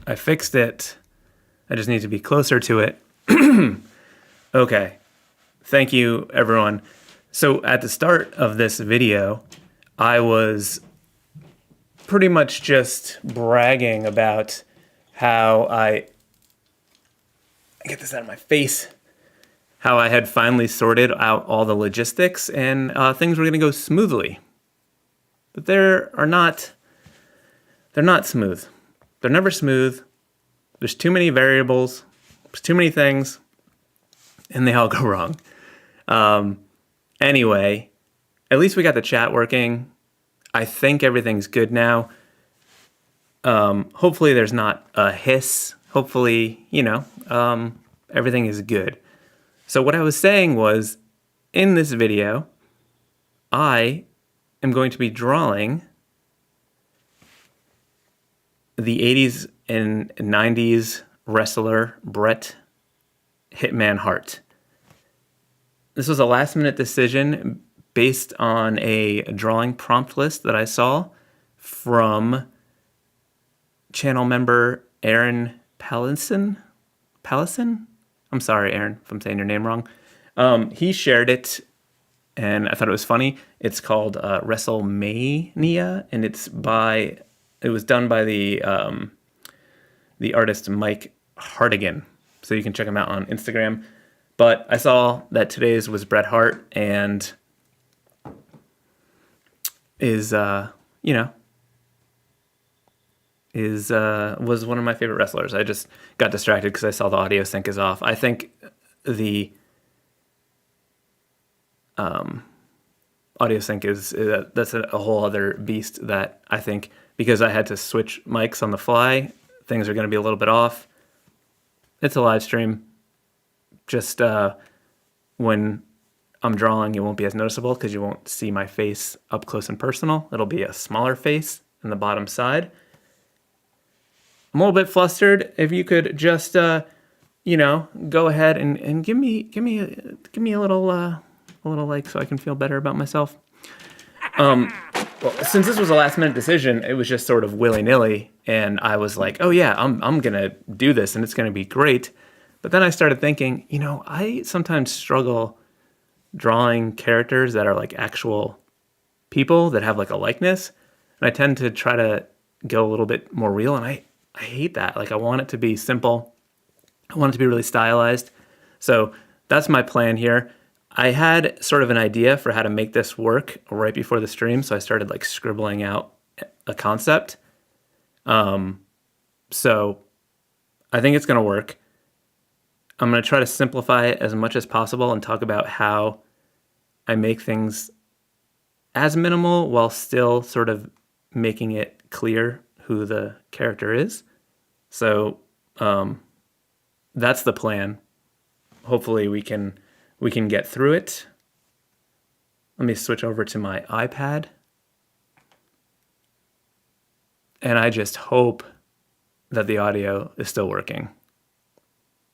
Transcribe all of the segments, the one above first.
I fixed it. I just need to be closer to it. Okay. Thank you, everyone. So at the start of this video, I was pretty much just bragging about how I get this out of my face, how I had finally sorted out all the logistics and things were going to go smoothly. But they're not smooth. They're never smooth. There's too many variables. There's too many things. And they all go wrong. Anyway, at least we got the chat working. I think everything's good now. Hopefully there's not a hiss. Hopefully, everything is good. So what I was saying was, in this video, I am going to be drawing the 80s and 90s wrestler Bret Hitman Hart. This was a last-minute decision based on a drawing prompt list that I saw from channel member Aaron Pallison? I'm sorry, Aaron, if I'm saying your name wrong. He shared it, and I thought it was funny. It's called WrestleMania, and it was done by the artist Mike Hartigan. So you can check him out on Instagram. But I saw that today's was Bret Hart, and was one of my favorite wrestlers. I just got distracted because I saw the audio sync is off. I think the audio sync that's a whole other beast that I think, because I had to switch mics on the fly, things are going to be a little bit off. It's a live stream. Just when I'm drawing, it won't be as noticeable because you won't see my face up close and personal. It'll be a smaller face in the bottom side. I'm a little bit flustered. If you could just, go ahead and give me a little like, so I can feel better about myself. Well, since this was a last minute decision, it was just sort of willy nilly, and I was like, oh yeah, I'm gonna do this, and it's gonna be great. But then I started thinking, I sometimes struggle drawing characters that are like actual people that have like a likeness, and I tend to try to go a little bit more real, and I hate that. Like, I want it to be simple. I want it to be really stylized. So that's my plan here. I had sort of an idea for how to make this work right before the stream, so I started like scribbling out a concept. So I think it's going to work. I'm going to try to simplify it as much as possible and talk about how I make things as minimal while still sort of making it clear who the character is. So that's the plan. Hopefully we can get through it. Let me switch over to my iPad. And I just hope that the audio is still working.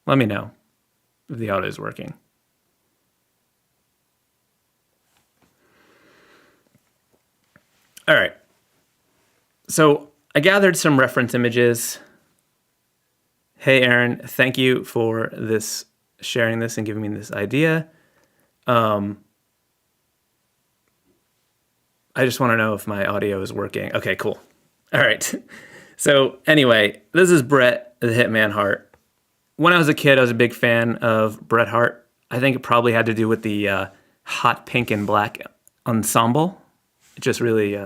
Let me know if the audio is working. All right. So I gathered some reference images. Hey, Aaron, thank you for sharing this and giving me this idea. I just want to know if my audio is working. Okay, cool. All right. So anyway, this is Bret the Hitman Hart. When I was a kid, I was a big fan of Bret Hart. I think it probably had to do with the hot pink and black ensemble. It just really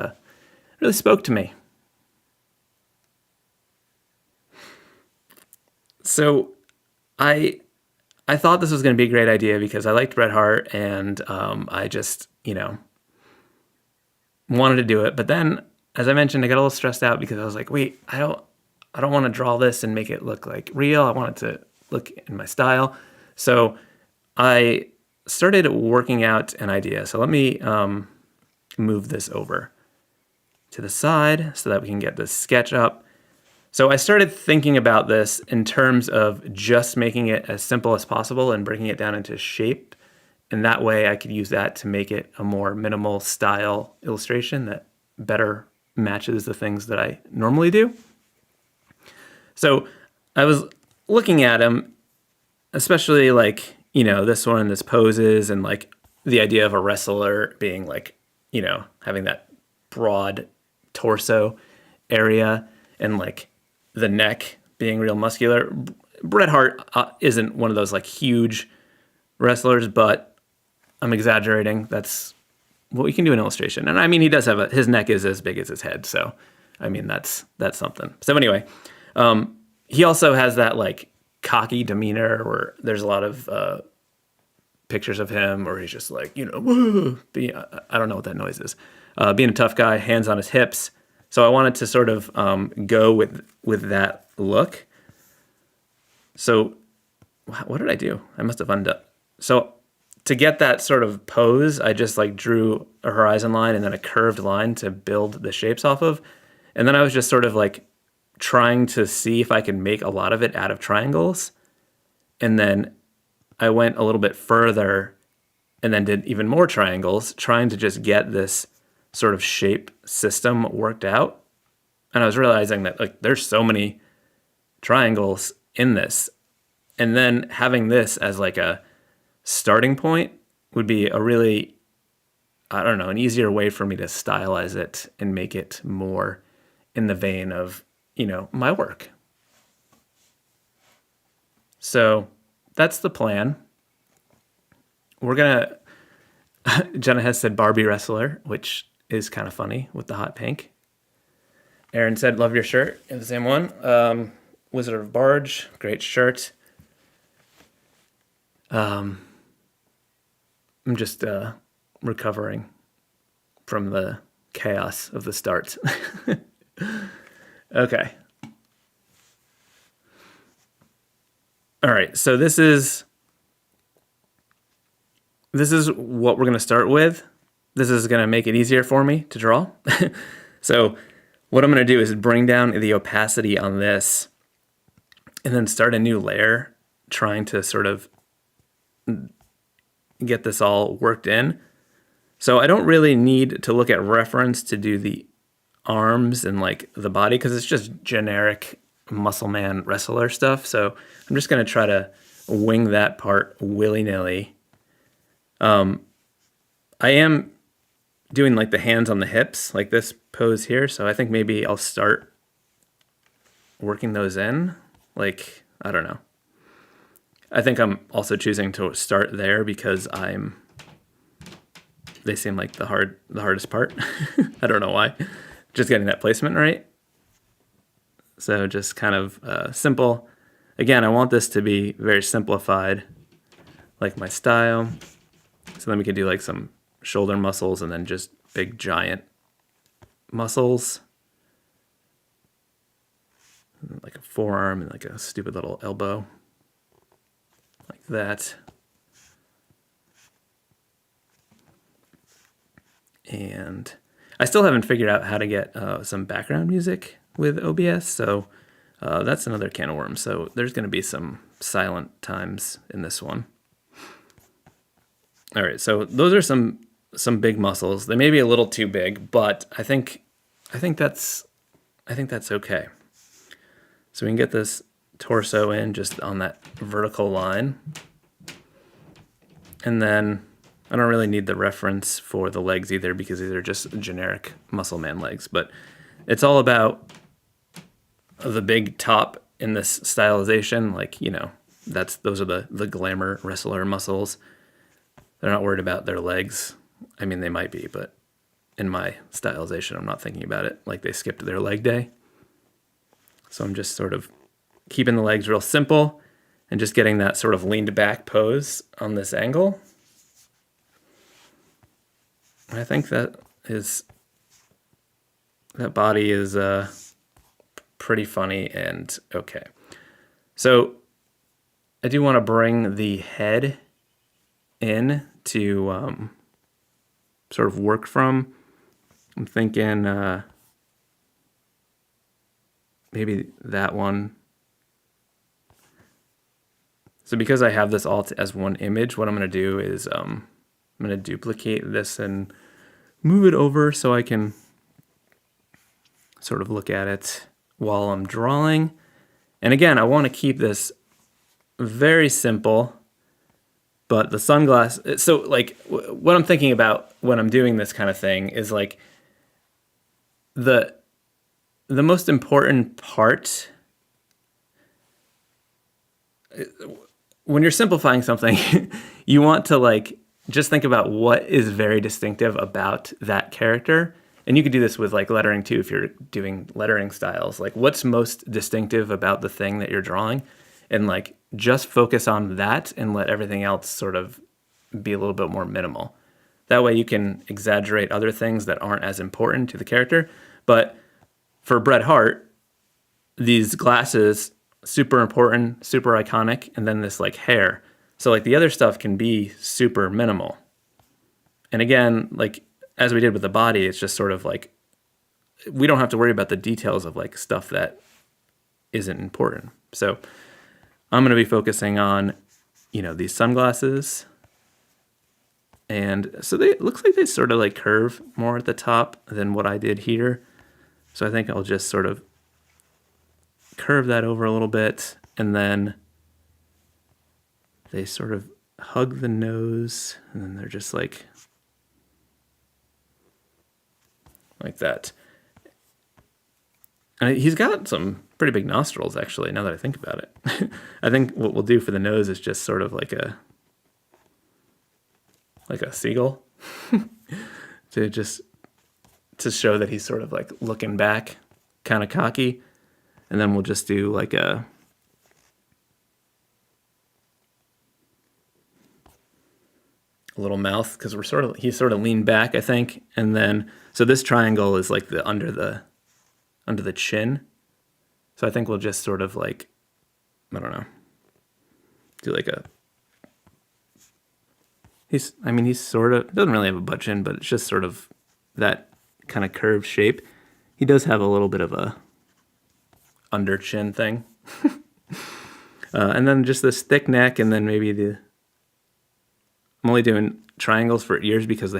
spoke to me. So I thought this was going to be a great idea because I liked Bret Hart, and I just, wanted to do it. But then, as I mentioned, I got a little stressed out because I was like, wait, I don't want to draw this and make it look like real. I want it to look in my style. So I started working out an idea. So let me move this over to the side so that we can get this sketch up. So I started thinking about this in terms of just making it as simple as possible and breaking it down into shape. And that way I could use that to make it a more minimal style illustration that better matches the things that I normally do. So I was looking at him, especially like, this one, this poses, and like the idea of a wrestler being like, having that broad torso area and like the neck being real muscular. Bret Hart isn't one of those like huge wrestlers, but I'm exaggerating. That's what we can do in illustration. And I mean, he does have his neck is as big as his head. So, I mean, that's something. So anyway, he also has that like cocky demeanor where there's a lot of pictures of him where he's just like, woo, I don't know what that noise is. Being a tough guy, hands on his hips. So I wanted to sort of go with that look. So what did I do? I must have undone. So to get that sort of pose, I just like drew a horizon line and then a curved line to build the shapes off of. And then I was just sort of like trying to see if I could make a lot of it out of triangles. And then I went a little bit further and then did even more triangles, trying to just get this sort of shape system worked out. And I was realizing that like there's so many triangles in this. And then having this as like a starting point would be a really, I don't know, an easier way for me to stylize it and make it more in the vein of, my work. So that's the plan. We're going to, Jenna has said Barbie wrestler, which is kind of funny with the hot pink. Aaron said, love your shirt. The same one. Wizard of Barge, great shirt. I'm just recovering from the chaos of the start. Okay. All right, so this is what we're going to start with. This is going to make it easier for me to draw. So what I'm going to do is bring down the opacity on this and then start a new layer, trying to sort of get this all worked in. So I don't really need to look at reference to do the arms and like the body because it's just generic muscle man wrestler stuff. So I'm just going to try to wing that part willy-nilly. I am doing like the hands on the hips, like this pose here. So I think maybe I'll start working those in. Like, I don't know. I think I'm also choosing to start there because they seem like the hardest part. I don't know why. Just getting that placement right. So just kind of simple. Again, I want this to be very simplified, like my style. So then we could do like some shoulder muscles and then just big giant muscles. Like a forearm and like a stupid little elbow. Like that. And I still haven't figured out how to get some background music with OBS, so that's another can of worms. So there's going to be some silent times in this one. All right, so those are some big muscles. They may be a little too big, but I think that's okay. So we can get this torso in just on that vertical line. And then I don't really need the reference for the legs either because these are just generic muscle man legs. But it's all about the big top in this stylization. Like, those are the glamour wrestler muscles. They're not worried about their legs. I mean, they might be, but in my stylization, I'm not thinking about it. Like they skipped their leg day. So I'm just sort of keeping the legs real simple and just getting that sort of leaned back pose on this angle. I think that body is pretty funny and okay. So I do want to bring the head in to sort of work from. I'm thinking maybe that one. So because I have this all as one image, what I'm going to do is I'm going to duplicate this and move it over so I can sort of look at it while I'm drawing. And again, I want to keep this very simple, but the sunglasses, so like what I'm thinking about when I'm doing this kind of thing is like the most important part when you're simplifying something, you want to like just think about what is very distinctive about that character. And you could do this with like lettering too, if you're doing lettering styles. Like what's most distinctive about the thing that you're drawing, and like just focus on that and let everything else sort of be a little bit more minimal. That way you can exaggerate other things that aren't as important to the character. But for Bret Hart, these glasses, super important, super iconic, and then this like hair. So like the other stuff can be super minimal. And again, like as we did with the body, it's just sort of like, we don't have to worry about the details of like stuff that isn't important. So I'm going to be focusing on, you know, these sunglasses. And so it looks like they sort of like curve more at the top than what I did here. So I think I'll just sort of curve that over a little bit, and then they sort of hug the nose, and then they're just like that. And he's got some pretty big nostrils, actually, now that I think about it. I think what we'll do for the nose is just sort of like a seagull to show that he's sort of like looking back, kind of cocky. And then we'll just do like a little mouth, because he's sort of leaned back, I think. And then so this triangle is like the under the chin. So I think we'll just sort of like, I don't know, do like he's sort of doesn't really have a butt chin, but it's just sort of that kind of curved shape. He does have a little bit of a under chin thing. And then just this thick neck, and then maybe I'm only doing triangles for ears because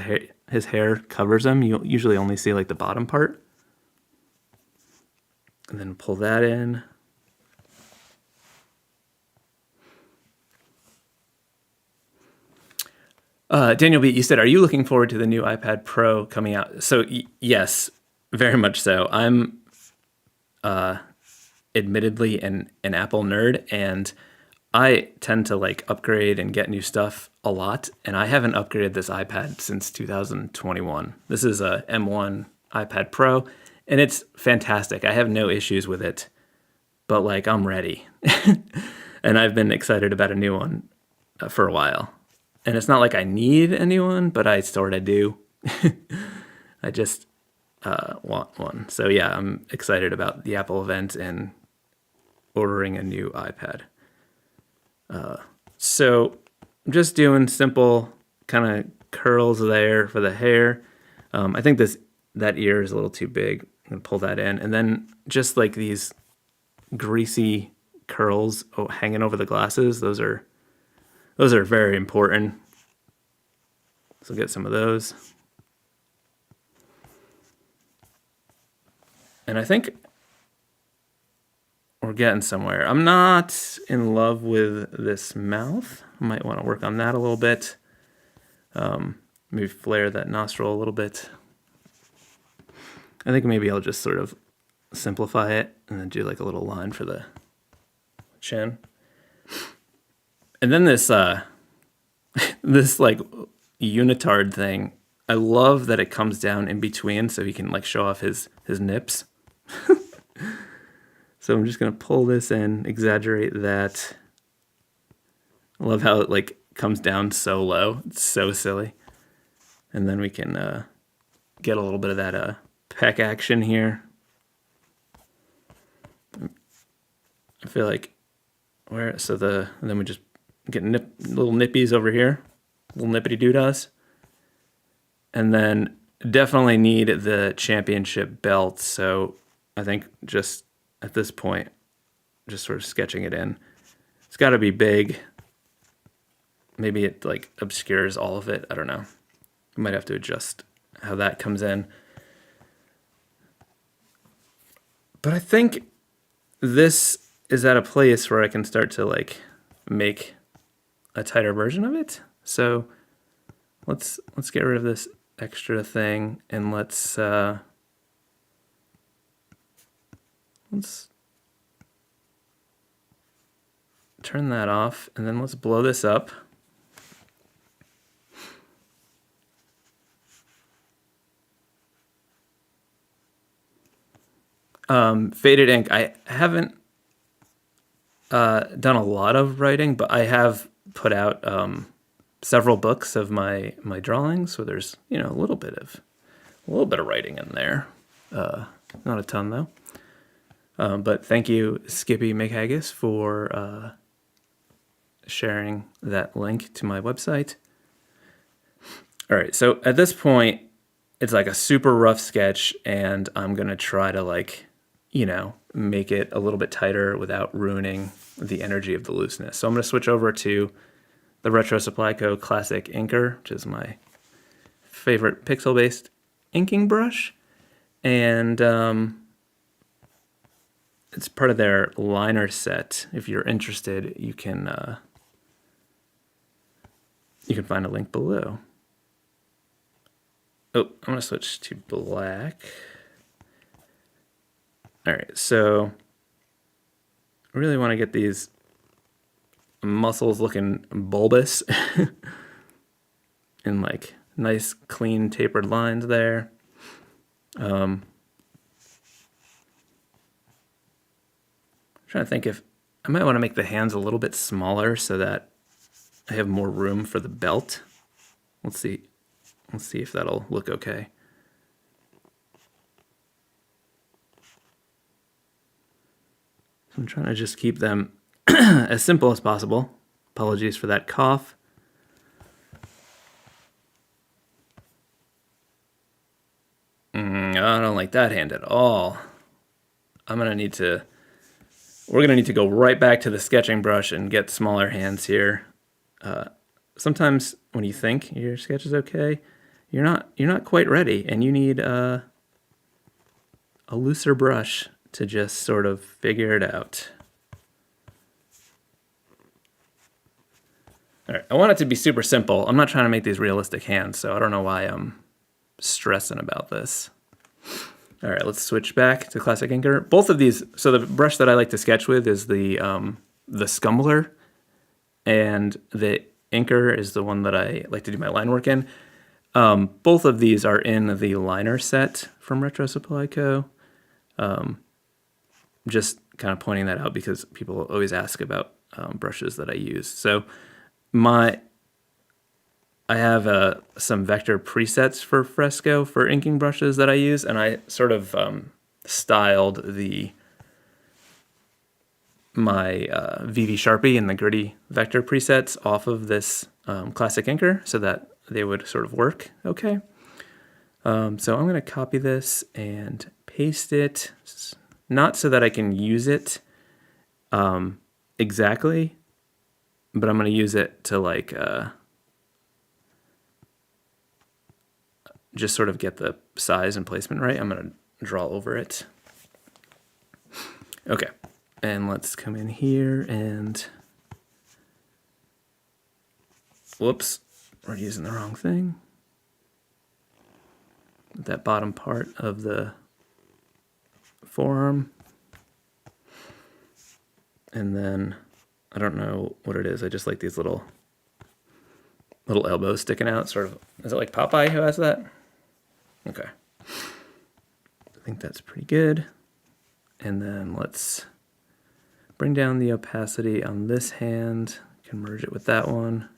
his hair covers them. You usually only see like the bottom part. And then pull that in. Daniel B., you said, are you looking forward to the new iPad Pro coming out? So yes, very much so. I'm admittedly an Apple nerd, and I tend to like upgrade and get new stuff a lot, and I haven't upgraded this iPad since 2021. This is a M1 iPad Pro, and it's fantastic. I have no issues with it, but like I'm ready. And I've been excited about a new one for a while. And it's not like I need a new one, but I sort of do. I just want one. So yeah, I'm excited about the Apple event and ordering a new iPad. So I'm just doing simple kind of curls there for the hair. I think that ear is a little too big. I'm gonna pull that in, and then just like these greasy curls hanging over the glasses. Those are very important. So get some of those. And I think we're getting somewhere. I'm not in love with this mouth. I might want to work on that a little bit. Maybe flare that nostril a little bit. I think maybe I'll just sort of simplify it and then do like a little line for the chin. And then this this like unitard thing, I love that it comes down in between so he can like show off his nips. So I'm just gonna pull this in, exaggerate that. I love how it like comes down so low. It's so silly. And then we can get a little bit of that pec action here. I feel like and then we just get little nippies over here, little nippity doodahs. And then definitely need the championship belt. So I think just at this point, just sort of sketching it in. It's got to be big. Maybe it like obscures all of it. I don't know. I might have to adjust how that comes in. But I think this is at a place where I can start to like make a tighter version of it. So let's get rid of this extra thing and let's turn that off, and then let's blow this up. Faded ink. I haven't done a lot of writing, but I have put out several books of my drawings, so there's a little bit of writing in there. Not a ton though. But thank you, Skippy McHaggis, for sharing that link to my website. All right, so at this point, it's like a super rough sketch, and I'm gonna try to make it a little bit tighter without ruining the energy of the looseness. So I'm gonna switch over to the Retro Supply Co. Classic Inker, which is my favorite pixel-based inking brush, and it's part of their liner set. If you're interested, you can find a link below. Oh, I'm gonna switch to black. All right, so I really want to get these muscles looking bulbous and like nice, clean, tapered lines there. I'm trying to think if I might want to make the hands a little bit smaller so that I have more room for the belt. Let's see if that'll look okay. I'm trying to just keep them as simple as possible. Apologies for that cough. I don't like that hand at all. We're gonna need to go right back to the sketching brush and get smaller hands here. Sometimes when you think your sketch is okay, you're not quite ready, and you need a looser brush to just sort of figure it out. All right, I want it to be super simple. I'm not trying to make these realistic hands, so I don't know why I'm stressing about this. All right, let's switch back to Classic Inker. Both of these, so the brush that I like to sketch with is the Scumbler, and the Inker is the one that I like to do my line work in. Both of these are in the liner set from Retro Supply Co. Just kind of pointing that out because people always ask about brushes that I use. So I have some vector presets for Fresco for inking brushes that I use, and I sort of styled my VV Sharpie and the gritty vector presets off of this Classic Inker so that they would sort of work okay. So I'm going to copy this and paste it, not so that I can use it exactly, but I'm going to use it to like just sort of get the size and placement right. I'm going to draw over it. Okay, and let's come in here and, whoops, we're using the wrong thing. That bottom part of the forearm. And then, I don't know what it is. I just like these little elbows sticking out, sort of. Is it like Popeye who has that? Okay. I think that's pretty good. And then let's bring down the opacity on this hand. Can merge it with that one.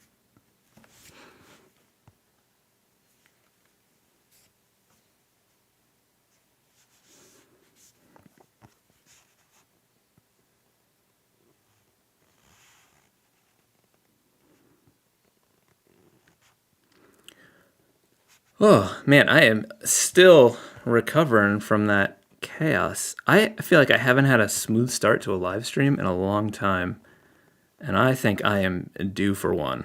Oh, man, I am still recovering from that chaos. I feel like I haven't had a smooth start to a live stream in a long time, and I think I am due for one.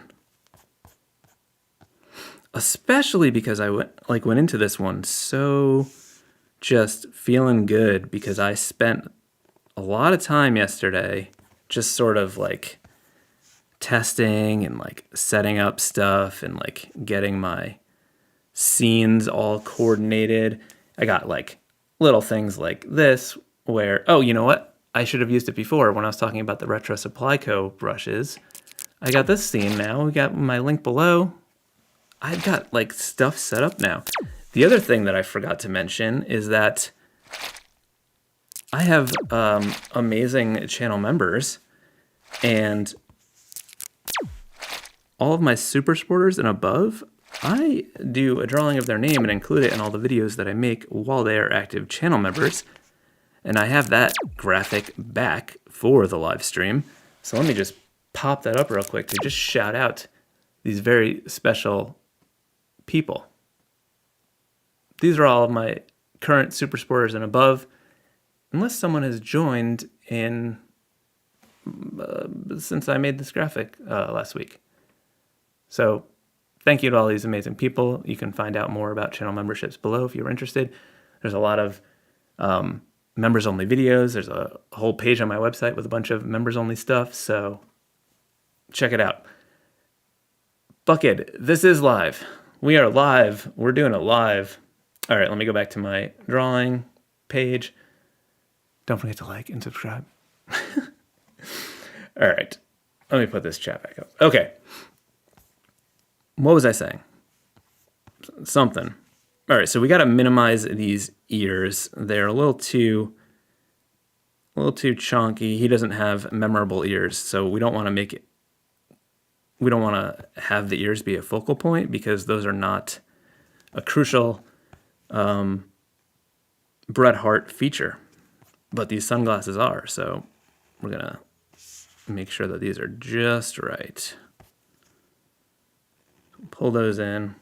Especially because I went into this one so just feeling good because I spent a lot of time yesterday just sort of like testing and like setting up stuff and like getting my scenes all coordinated. I got like little things like this where, oh, you know what? I should have used it before when I was talking about the Retro Supply Co. brushes. I got this scene now. We got my link below. I've got like stuff set up now. The other thing that I forgot to mention is that I have amazing channel members, and all of my super supporters and above, I do a drawing of their name and include it in all the videos that I make while they are active channel members. And I have that graphic back for the live stream. So let me just pop that up real quick to just shout out these very special people. These are all of my current super supporters and above, unless someone has joined in since I made this graphic last week. So thank you to all these amazing people. You can find out more about channel memberships below if you're interested. There's a lot of members only videos. There's a whole page on my website with a bunch of members only stuff. So check it out. Bucket, this is live. We are live. We're doing it live. All right, let me go back to my drawing page. Don't forget to like and subscribe. All right, let me put this chat back up. Okay. What was I saying? Something. All right, so we got to minimize these ears. They're a little too chonky. He doesn't have memorable ears, so we don't want to make it. We don't want to have the ears be a focal point because those are not a crucial Bret Hart feature. But these sunglasses are, so we're gonna make sure that these are just right. Pull those in.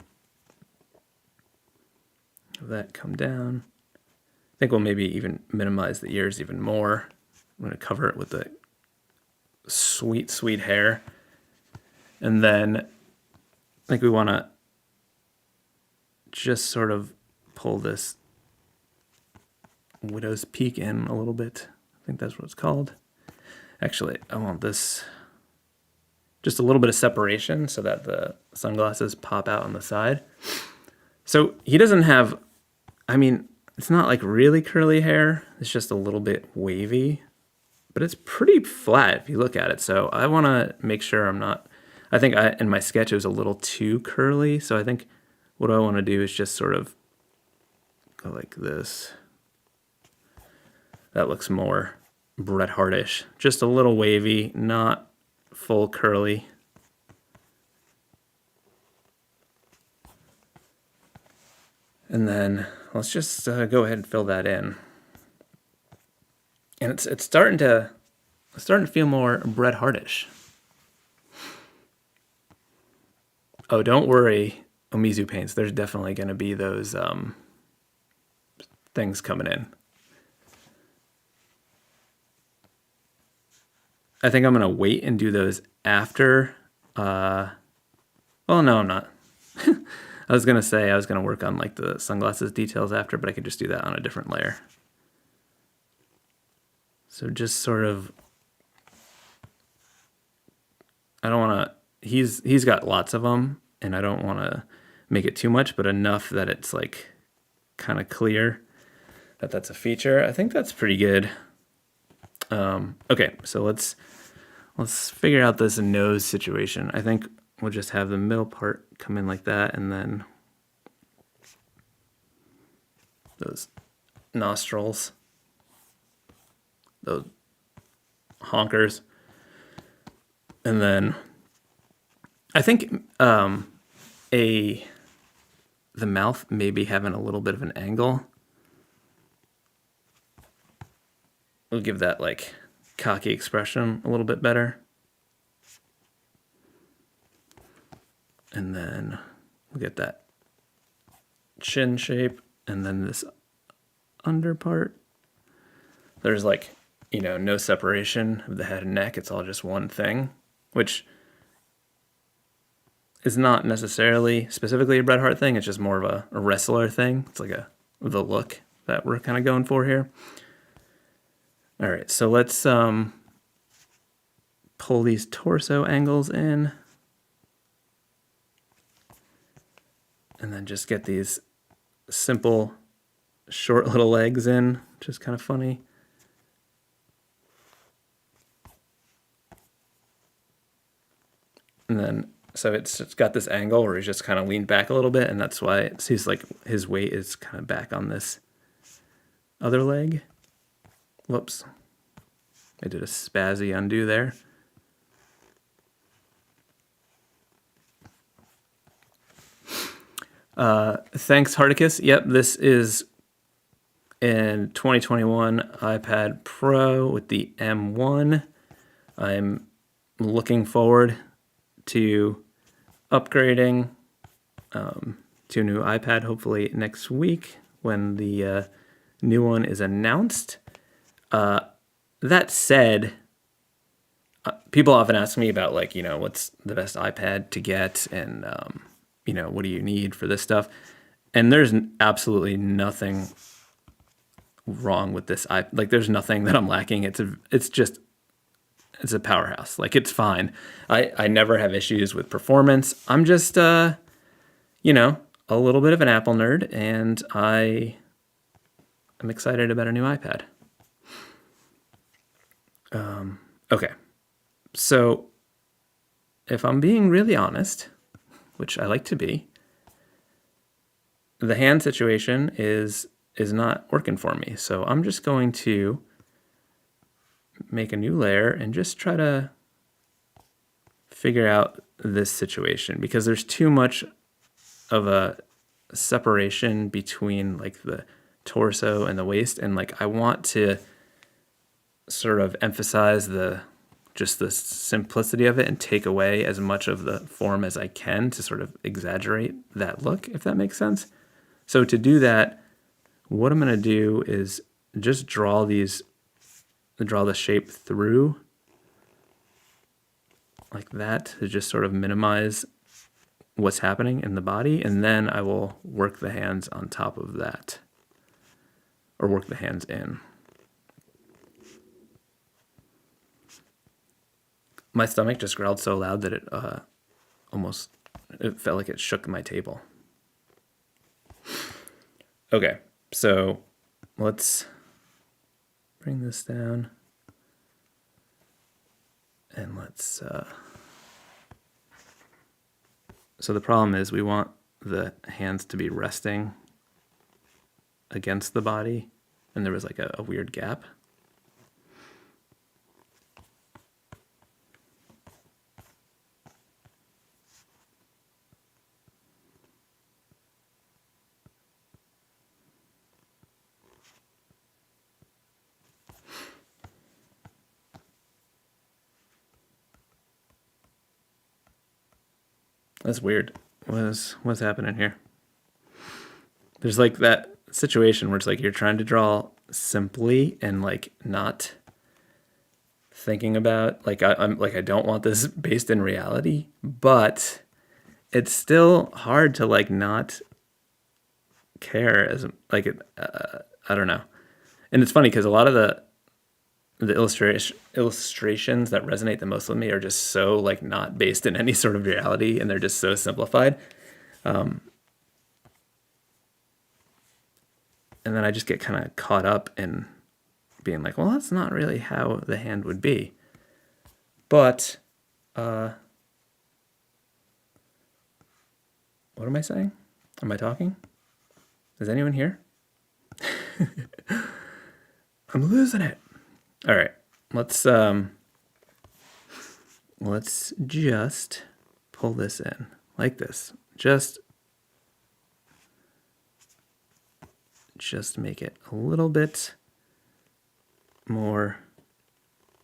Have that come down. I think we'll maybe even minimize the ears even more. I'm gonna cover it with the sweet, sweet hair. And then I think we wanna just sort of pull this widow's peak in a little bit. I think that's what it's called. Actually, I want this just a little bit of separation so that the sunglasses pop out on the side. So he doesn't have, I mean, it's not like really curly hair. It's just a little bit wavy, but it's pretty flat if you look at it. So I want to make sure I'm not, I think in my sketch it was a little too curly. So I think what I want to do is just sort of go like this. That looks more Bret Hart-ish. Just a little wavy, not full curly. And then let's just go ahead and fill that in. And it's starting to feel more Bret Hart-ish. Oh, don't worry, Omizu Paints. There's definitely going to be those things coming in. I think I'm going to wait and do those after. Well, no, I'm not. I was going to say I was going to work on like the sunglasses details after, but I could just do that on a different layer. So just sort of, I don't want to, he's got lots of them, and I don't want to make it too much, but enough that it's like kind of clear that that's a feature. I think that's pretty good. Okay, so let's figure out this nose situation. I think we'll just have the middle part come in like that, and then those nostrils, those honkers, and then I think the mouth maybe having a little bit of an angle. We'll give that like cocky expression a little bit better. And then we'll get that chin shape, and then this under part. There's like, you know, no separation of the head and neck. It's all just one thing, which is not necessarily specifically a Bret Hart thing. It's just more of a wrestler thing. It's like the look that we're kind of going for here. All right, so let's pull these torso angles in. And then just get these simple, short little legs in, which is kind of funny. And then, so it's got this angle where he's just kind of leaned back a little bit, and that's why it seems like his weight is kind of back on this other leg. Whoops. I did a spazzy undo there. Thanks, Hardicus. Yep, this is in 2021 iPad Pro with the M1. I'm looking forward to upgrading to a new iPad hopefully next week when the new one is announced. That said, people often ask me about, like, what's the best iPad to get, and what do you need for this stuff? And there's absolutely nothing wrong with this. There's nothing that I'm lacking. It's a powerhouse. Like, it's fine. I never have issues with performance. I'm just, a little bit of an Apple nerd, and I'm excited about a new iPad. Okay. So if I'm being really honest, which I like to be, the hand situation is not working for me. So I'm just going to make a new layer and just try to figure out this situation, because there's too much of a separation between, like, the torso and the waist, and, like, I want to sort of emphasize just the simplicity of it and take away as much of the form as I can to sort of exaggerate that look, if that makes sense. So to do that, what I'm going to do is just draw the shape through like that to just sort of minimize what's happening in the body, and then I will work the hands on top of that, or work the hands in. My stomach just growled so loud that it felt like it shook my table. Okay, so let's bring this down, and let's so the problem is we want the hands to be resting against the body, and there was like a weird gap. That's weird. What's happening here? There's like that situation where it's like you're trying to draw simply and like not thinking about, like, I'm like, I don't want this based in reality, but it's still hard to like not care as like it. I don't know. And it's funny because a lot of the illustrations that resonate the most with me are just so like not based in any sort of reality, and they're just so simplified. And then I just get kind of caught up in being like, well, that's not really how the hand would be. But what am I saying? Am I talking? Is anyone here? I'm losing it. All right, let's just pull this in like this. Just make it a little bit more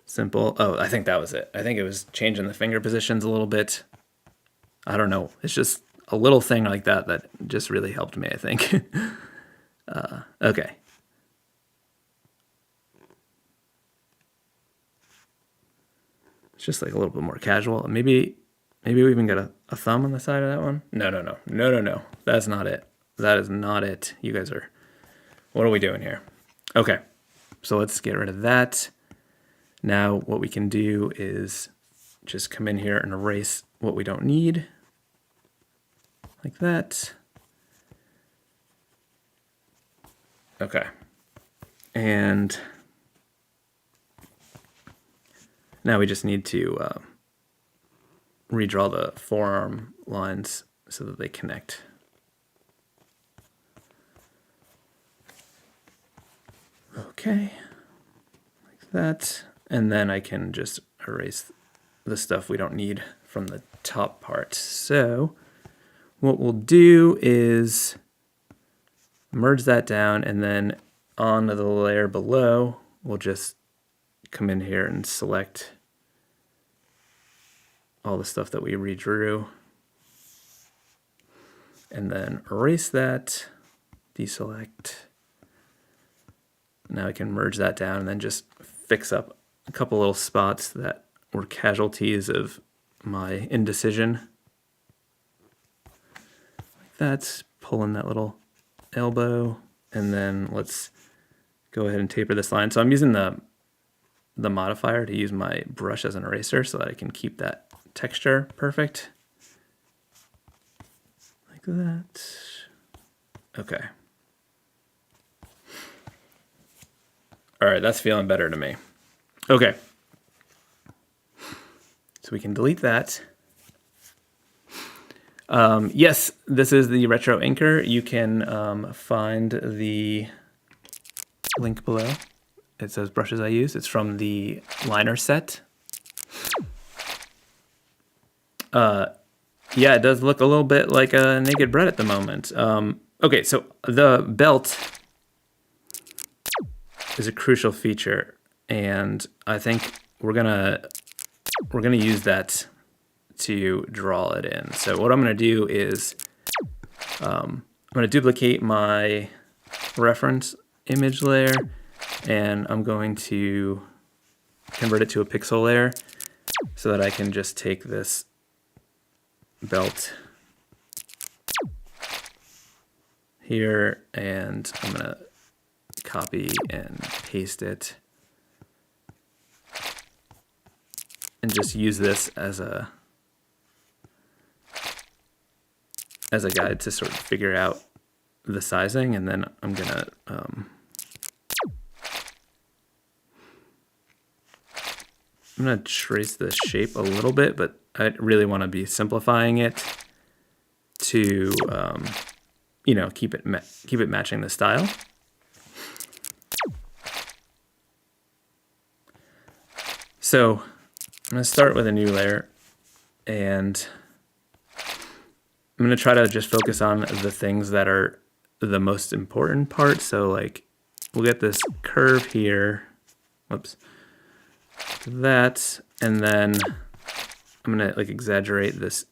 simple. Oh, I think that was it. I think it was changing the finger positions a little bit. I don't know. It's just a little thing like that just really helped me, I think. Okay. It's just like a little bit more casual. Maybe we even got a thumb on the side of that one. No. That's not it. That is not it. You guys are, what are we doing here? Okay. So let's get rid of that. Now what we can do is just come in here and erase what we don't need, like that. Okay. And now we just need to redraw the forearm lines so that they connect. Okay, like that. And then I can just erase the stuff we don't need from the top part. So what we'll do is merge that down, and then on the layer below, we'll just come in here and select all the stuff that we redrew, and then erase that, deselect. Now I can merge that down and then just fix up a couple little spots that were casualties of my indecision. Like that, pull in that little elbow, and then let's go ahead and taper this line. So I'm using the modifier to use my brush as an eraser so that I can keep that texture perfect. Like that. Okay. All right, that's feeling better to me. Okay. So we can delete that. Yes, this is the retro inker. You can find the link below. It says brushes I use. It's from the liner set. Yeah, it does look a little bit like a naked Bret at the moment. Okay, so the belt is a crucial feature, and I think we're gonna use that to draw it in. So what I'm gonna do is I'm gonna duplicate my reference image layer, and I'm going to convert it to a pixel layer so that I can just take this belt here, and I'm gonna copy and paste it and just use this as a guide to sort of figure out the sizing. And then I'm gonna trace the shape a little bit, but I really want to be simplifying it to you know, keep it matching the style. So I'm going to start with a new layer, and I'm going to try to just focus on the things that are the most important part. So like we'll get this curve here, whoops, that, and then I'm going to like exaggerate this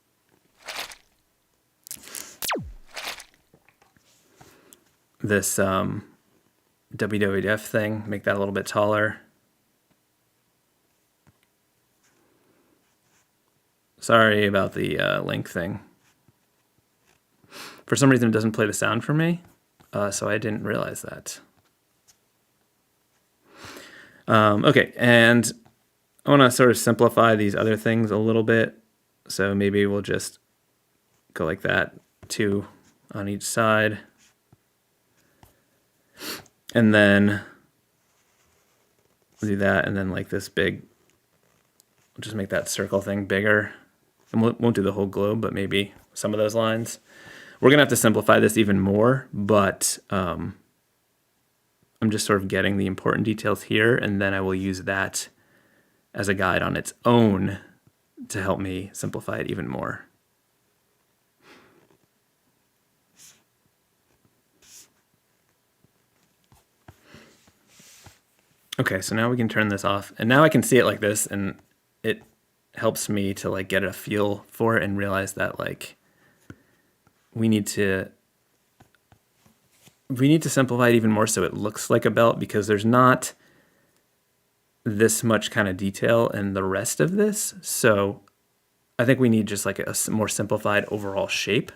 WWF thing, make that a little bit taller. Sorry about the link thing. For some reason, it doesn't play the sound for me, so I didn't realize that. Okay, and I want to sort of simplify these other things a little bit. So maybe we'll just go like that, 2 on each side. And then we'll do that, and then like this big, we'll just make that circle thing bigger. And we won't do the whole globe, but maybe some of those lines. We're gonna have to simplify this even more, but I'm just sort of getting the important details here, and then I will use that as a guide on its own to help me simplify it even more. Okay, so now we can turn this off, and now I can see it like this, and it helps me to like get a feel for it and realize that like we need to simplify it even more so it looks like a belt, because there's not this much kind of detail in the rest of this. So I think we need just like a more simplified overall shape.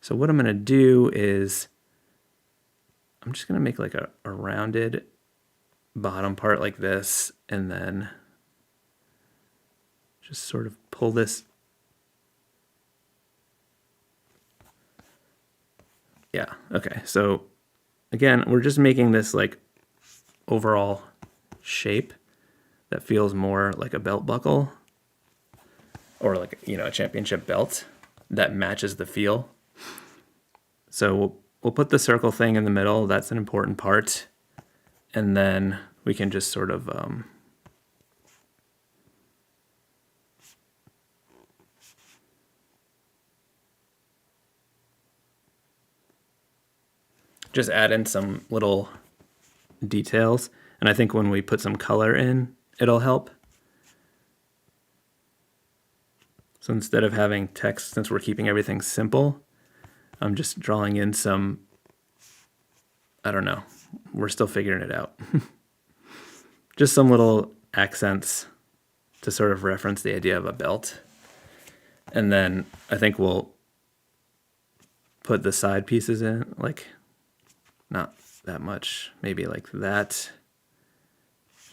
So what I'm going to do is I'm just going to make like a rounded bottom part like this, and then just sort of pull this. Yeah, okay. So again, we're just making this like overall shape that feels more like a belt buckle or like, you know, a championship belt that matches the feel. So we'll put the circle thing in the middle. That's an important part. And then we can just sort of just add in some little details. And I think when we put some color in, it'll help. So instead of having text, since we're keeping everything simple, I'm just drawing in some, I don't know, we're still figuring it out. Just some little accents to sort of reference the idea of a belt. And then I think we'll put the side pieces in, like not that much, maybe like that,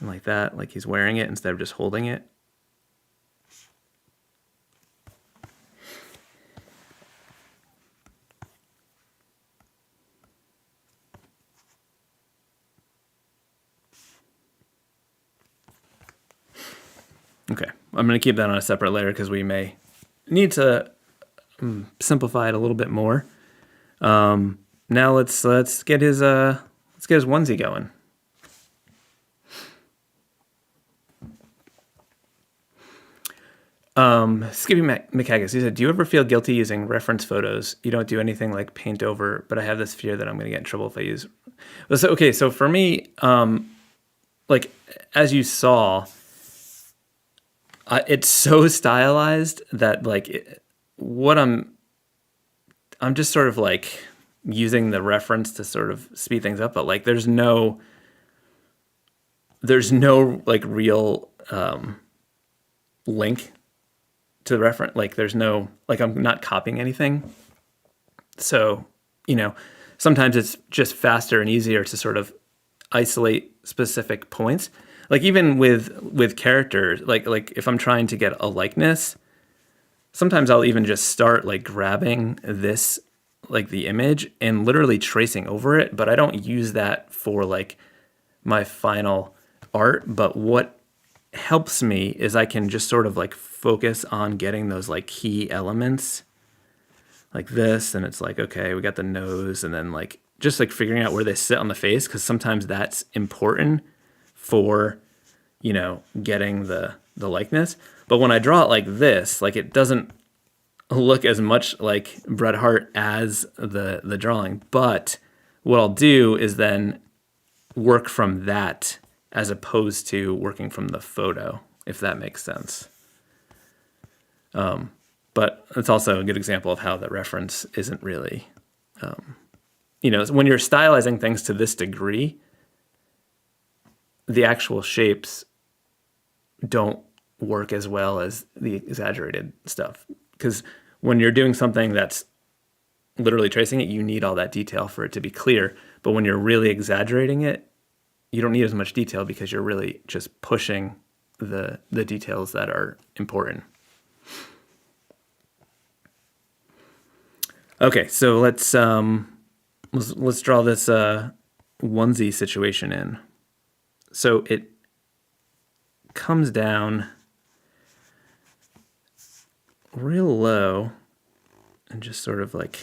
and like that, like he's wearing it instead of just holding it. Okay, I'm going to keep that on a separate layer because we may need to simplify it a little bit more. Now let's get his onesie going. Skippy McHaggis, he said, "Do you ever feel guilty using reference photos? You don't do anything like paint over, but I have this fear that I'm going to get in trouble if I use." Well, so okay, so for me, like as you saw, it's so stylized that like what I'm just sort of like using the reference to sort of speed things up, but like there's no like real link to the reference. Like there's no, like I'm not copying anything. So, you know, sometimes it's just faster and easier to sort of isolate specific points. Like even with characters, like if I'm trying to get a likeness, sometimes I'll even just start like grabbing this, like the image, and literally tracing over it, but I don't use that for like my final art. But what helps me is I can just sort of like focus on getting those like key elements like this, and it's like, okay, we got the nose, and then like just like figuring out where they sit on the face, because sometimes that's important for, you know, getting the likeness. But when I draw it like this, like it doesn't look as much like Bret Hart as the drawing. But what I'll do is then work from that as opposed to working from the photo, if that makes sense. But it's also a good example of how the reference isn't really, you know, when you're stylizing things to this degree, the actual shapes don't work as well as the exaggerated stuff. Because when you're doing something that's literally tracing it, you need all that detail for it to be clear. But when you're really exaggerating it, you don't need as much detail because you're really just pushing the details that are important. Okay, so let's draw this onesie situation in. So it comes down real low and just sort of like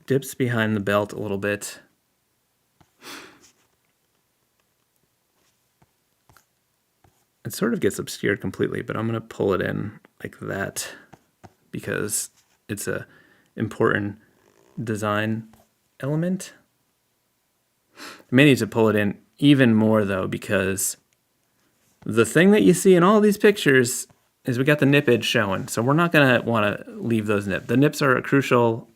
dips behind the belt a little bit. It sort of gets obscured completely, but I'm going to pull it in like that because it's a important design element. I may need to pull it in even more though, because the thing that you see in all these pictures is we got the nippage showing. So we're not going to want to leave those nips. The nips are a crucial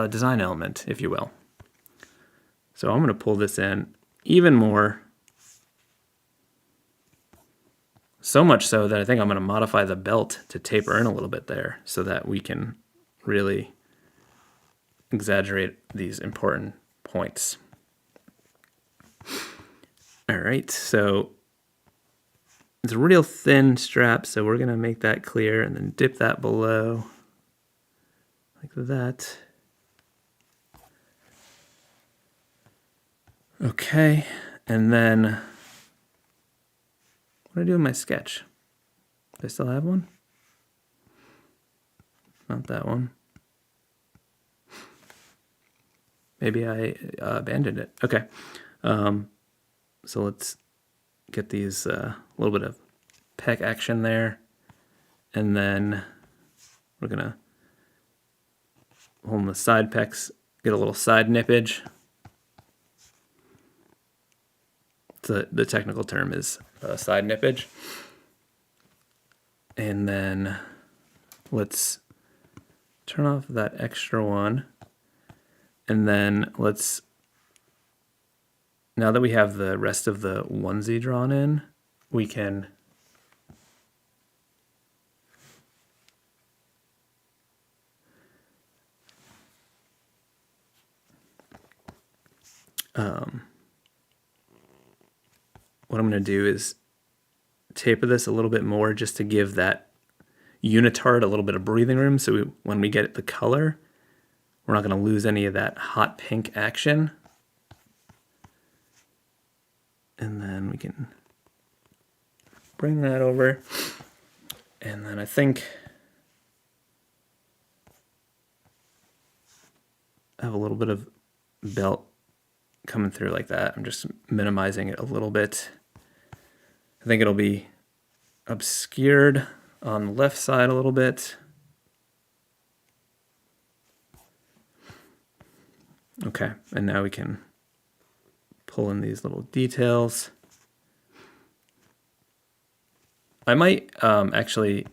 design element, if you will. So I'm going to pull this in even more. So much so that I think I'm going to modify the belt to taper in a little bit there so that we can really exaggerate these important points. All right, so it's a real thin strap, so we're gonna make that clear and then dip that below like that. Okay, and then what do I do with my sketch? Do I still have one? Not that one. Maybe I abandoned it. Okay, so let's get these little bit of pec action there, and then we're gonna hold the side pecs, get a little side nippage. The technical term is side nippage. And then let's turn off that extra one. And then let's, now that we have the rest of the onesie drawn in, we can what I'm going to do is taper this a little bit more just to give that unitard a little bit of breathing room, so when we get the color, we're not going to lose any of that hot pink action. And then we can bring that over. And then I think I have a little bit of belt coming through like that. I'm just minimizing it a little bit. I think it'll be obscured on the left side a little bit. Okay, and now we can pull in these little details. I might actually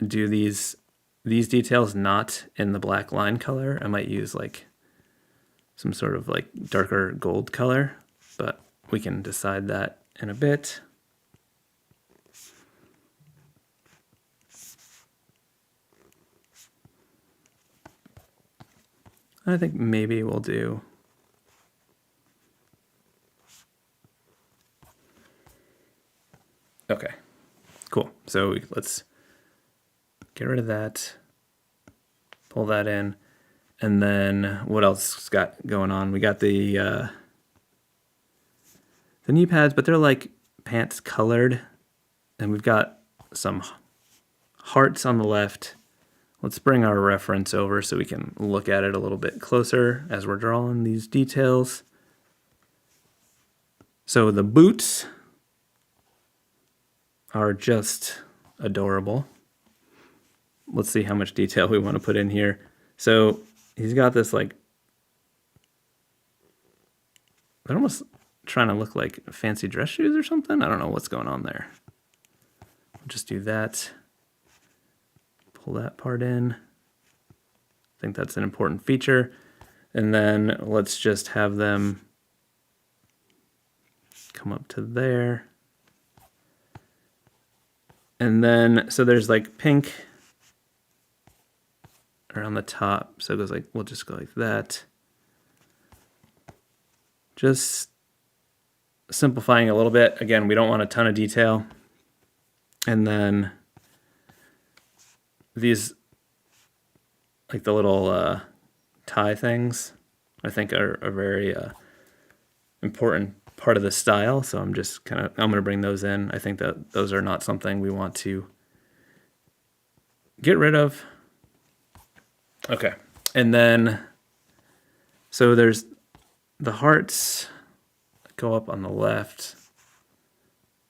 do these details not in the black line color. I might use like some sort of like darker gold color, but we can decide that in a bit. I think maybe we'll do okay, cool. So let's get rid of that, pull that in, and then what else got going on? We got the knee pads, but they're like pants colored, and we've got some hearts on the left. Let's bring our reference over so we can look at it a little bit closer as we're drawing these details. So the boots are just adorable. Let's see how much detail we want to put in here. So he's got this like, they're almost trying to look like fancy dress shoes or something. I don't know what's going on there. We'll just do that. Pull that part in. I think that's an important feature. And then let's just have them come up to there. And then, so there's like pink around the top. So it goes like, we'll just go like that. Just simplifying a little bit. Again, we don't want a ton of detail. And then these, like the little tie things, I think are a very important part of the style. So I'm going to bring those in. I think that those are not something we want to get rid of. Okay. And then, so there's the hearts go up on the left.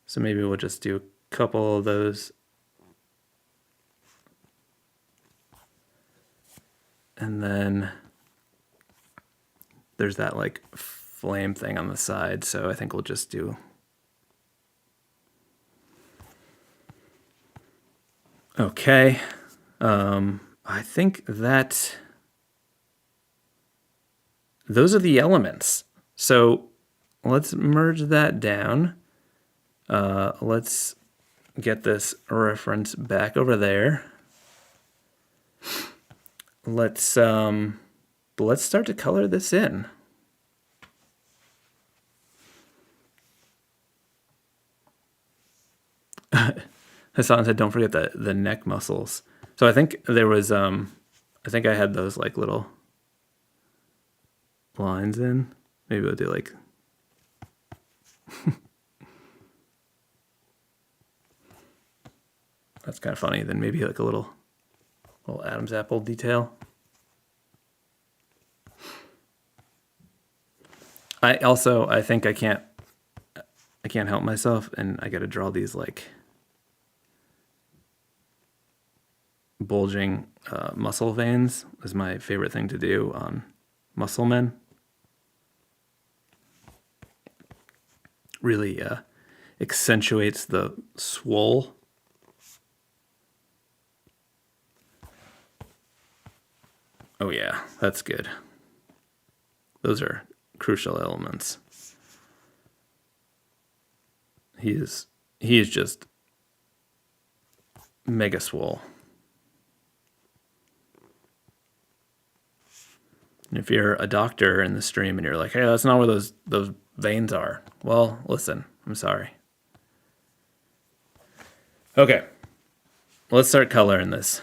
So maybe we'll just do a couple of those. And then there's that like flame thing on the side. So I think we'll just do okay. I think that those are the elements. So let's merge that down. Let's get this reference back over there. Let's start to color this in. Hassan said, don't forget the neck muscles. So I think there was, I think I had those like little lines in. Maybe we'll do like, that's kind of funny. Then maybe like a little Adam's apple detail. I think I can't help myself, and I got to draw these like bulging muscle veins. Is my favorite thing to do on muscle men. Really accentuates the swole. Oh yeah, that's good. Those are crucial elements. He is just mega swole. And if you're a doctor in the stream and you're like, hey, that's not where those veins are. Well, listen, I'm sorry. Okay, let's start coloring this.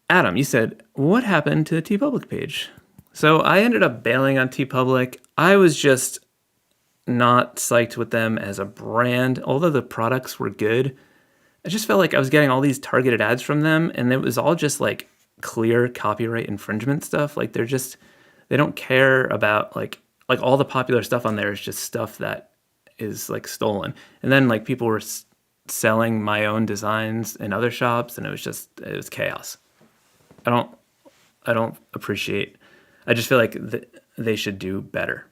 Adam, you said, what happened to the TeePublic page? So I ended up bailing on TeePublic. I was just not psyched with them as a brand. Although the products were good, I just felt like I was getting all these targeted ads from them, and it was all just like clear copyright infringement stuff. Like they don't care about like all the popular stuff on there is just stuff that is like stolen. And then like people were selling my own designs in other shops, and it was chaos. I don't appreciate. I just feel like they should do better.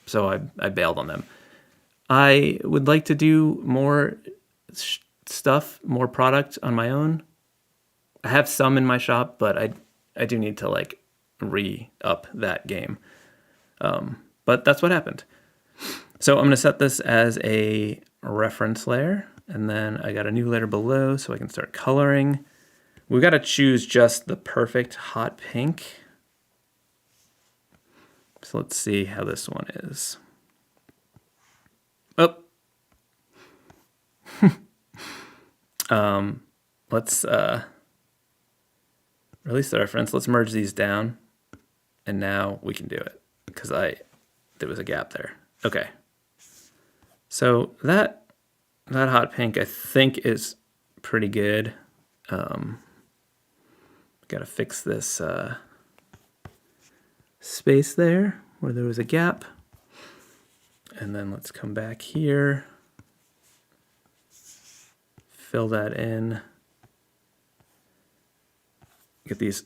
So I bailed on them. I would like to do more stuff, more product on my own. I have some in my shop, but I do need to like re-up that game. But that's what happened. So I'm going to set this as a reference layer, and then I got a new layer below so I can start coloring. We've got to choose just the perfect hot pink. So let's see how this one is. Oh. Let's release the reference. Let's merge these down. And now we can do it because there was a gap there. Okay. So that hot pink I think is pretty good. Got to fix this space there where there was a gap. And then let's come back here. Fill that in. Get these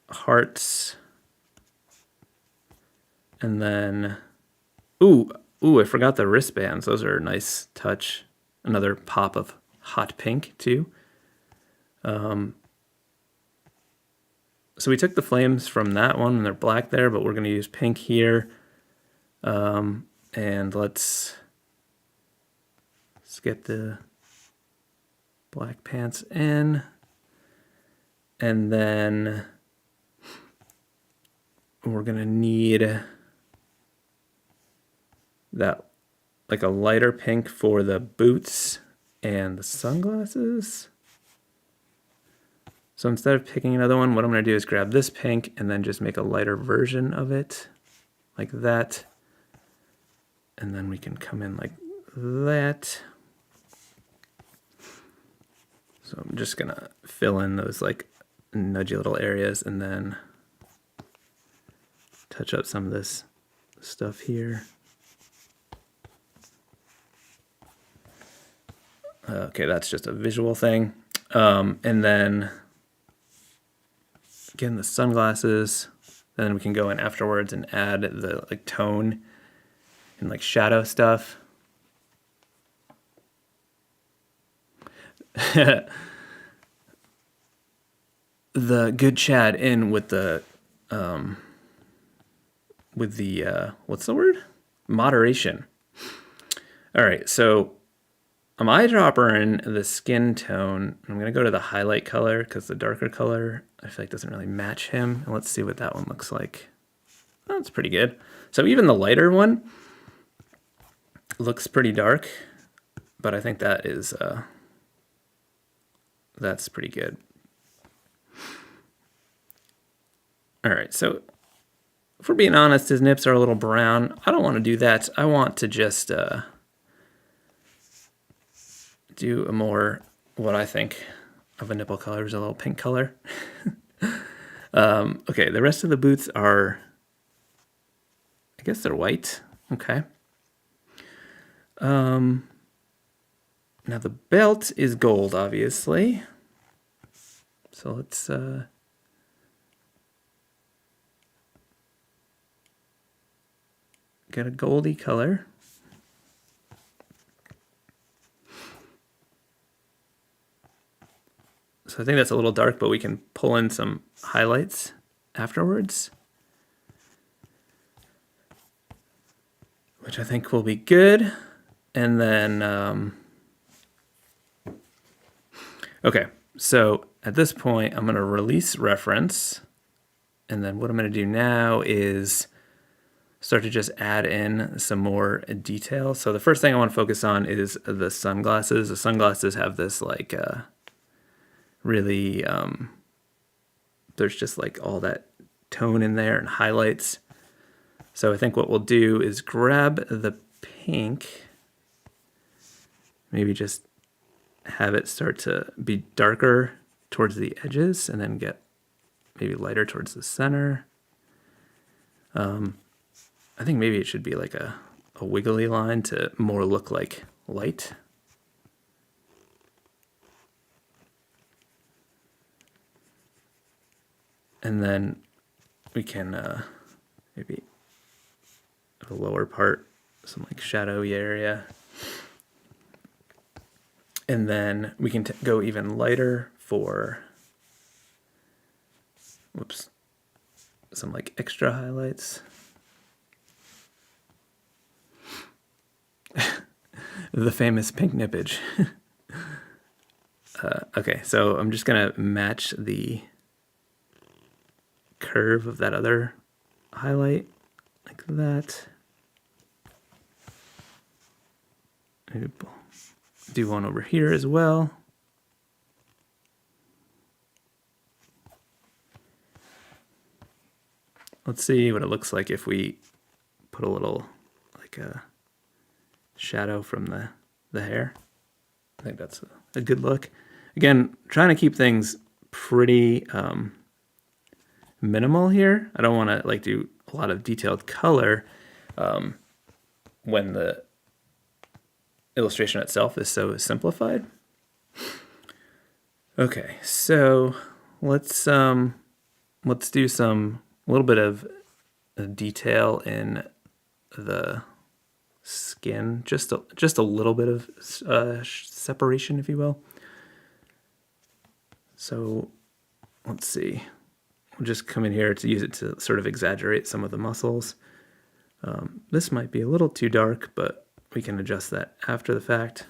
hearts. And then, ooh, I forgot the wristbands. Those are a nice touch. Another pop of hot pink too. So we took the flames from that one, and they're black there, but we're going to use pink here. And let's get the black pants in. And then we're going to need that, like a lighter pink for the boots and the sunglasses. So instead of picking another one, what I'm going to do is grab this pink and then just make a lighter version of it, like that. And then we can come in like that. So I'm just going to fill in those like nudgy little areas and then touch up some of this stuff here. Okay, that's just a visual thing. And then again, the sunglasses, then we can go in afterwards and add the like tone and like shadow stuff. The good Chad in with the what's the word? Moderation. All right, so I'm eyedropping the skin tone. I'm gonna go to the highlight color because the darker color I feel like doesn't really match him. And let's see what that one looks like. Oh, that's pretty good. So even the lighter one, looks pretty dark, but I think that is that's pretty good. All right, so if we're being honest, his nips are a little brown. I don't want to do that. I want to just do a more, what I think of a nipple color is a little pink color. Okay, the rest of the boots are, I guess they're white. Okay. Now the belt is gold, obviously. So let's get a goldy color. So I think that's a little dark, but we can pull in some highlights afterwards, which I think will be good. And then, okay, so at this point, I'm going to release reference. And then what I'm going to do now is start to just add in some more detail. So the first thing I want to focus on is the sunglasses. The sunglasses have this like really, there's just like all that tone in there and highlights. So I think what we'll do is grab the pink, maybe just have it start to be darker towards the edges and then get maybe lighter towards the center. I think maybe it should be like a wiggly line to more look like light. And then we can maybe the lower part, some like shadowy area. And then we can go even lighter for, whoops, some like extra highlights. The famous pink nippage. Okay, so I'm just gonna match the curve of that other highlight like that. Maybe do one over here as well. Let's see what it looks like if we put a little like a shadow from the hair. I think that's a good look. Again, trying to keep things pretty minimal here. I don't want to like do a lot of detailed color when the illustration itself is so simplified. Okay, so let's do some a little bit of detail in the skin, just a little bit of separation, if you will. So let's see. We'll just come in here to use it to sort of exaggerate some of the muscles. This might be a little too dark, but we can adjust that after the fact.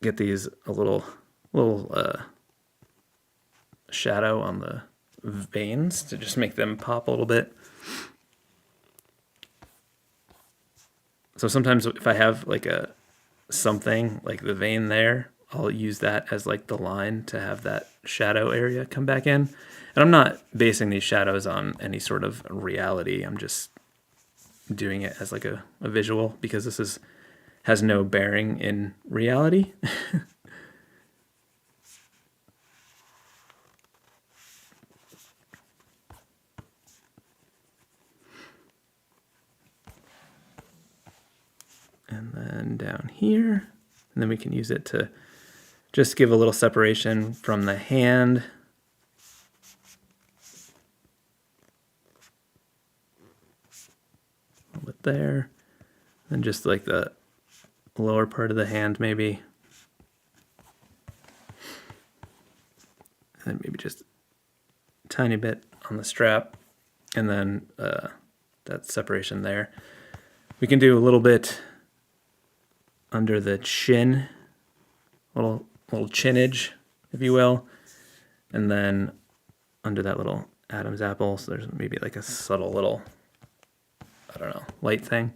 Get these a little shadow on the veins to just make them pop a little bit. So sometimes if I have like something like the vein there, I'll use that as like the line to have that shadow area come back in. And I'm not basing these shadows on any sort of reality. I'm just doing it as like a visual because this has no bearing in reality. And then down here, and then we can use it to just give a little separation from the hand. A little bit there. And just like the lower part of the hand maybe. And maybe just a tiny bit on the strap. And then that separation there. We can do a little bit under the chin, little chinage, if you will, and then under that little Adam's apple, so there's maybe like a subtle little, I don't know, light thing.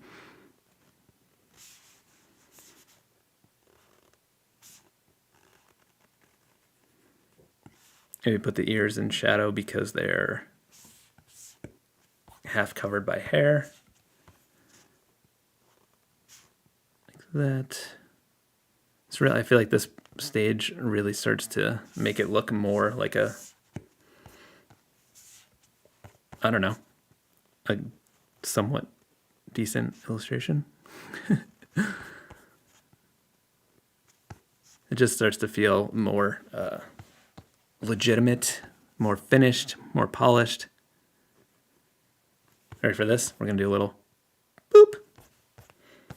Maybe put the ears in shadow because they're half covered by hair. Like that. It's really, I feel like this stage really starts to make it look more like a, I don't know, a somewhat decent illustration. It just starts to feel more legitimate, more finished, more polished. Ready for this? We're gonna do a little boop.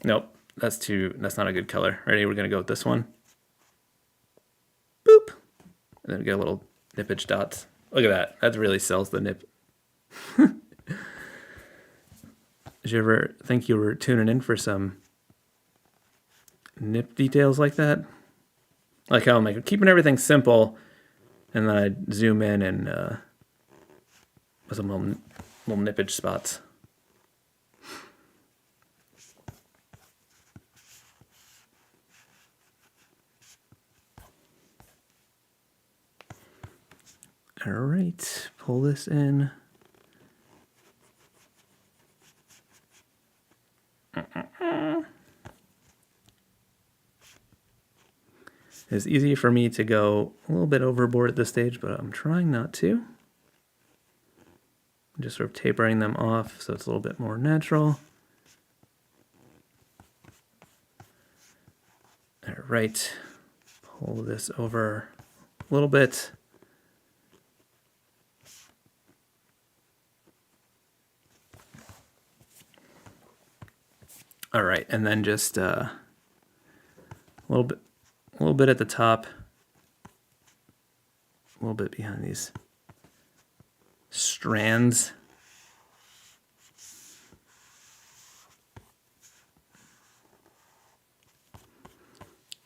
Nope, that's not a good color. Ready? We're gonna go with this one. Boop. And then we get a little nippage dots. Look at that. That really sells the nip. Did you ever think you were tuning in for some nip details like that? Like how I'm like keeping everything simple, and then I zoom in and with some little nippage spots. All right, pull this in. It's easy for me to go a little bit overboard at this stage, but I'm trying not to. I'm just sort of tapering them off so it's a little bit more natural. All right, pull this over a little bit. All right, and then just a little bit at the top, a little bit behind these strands.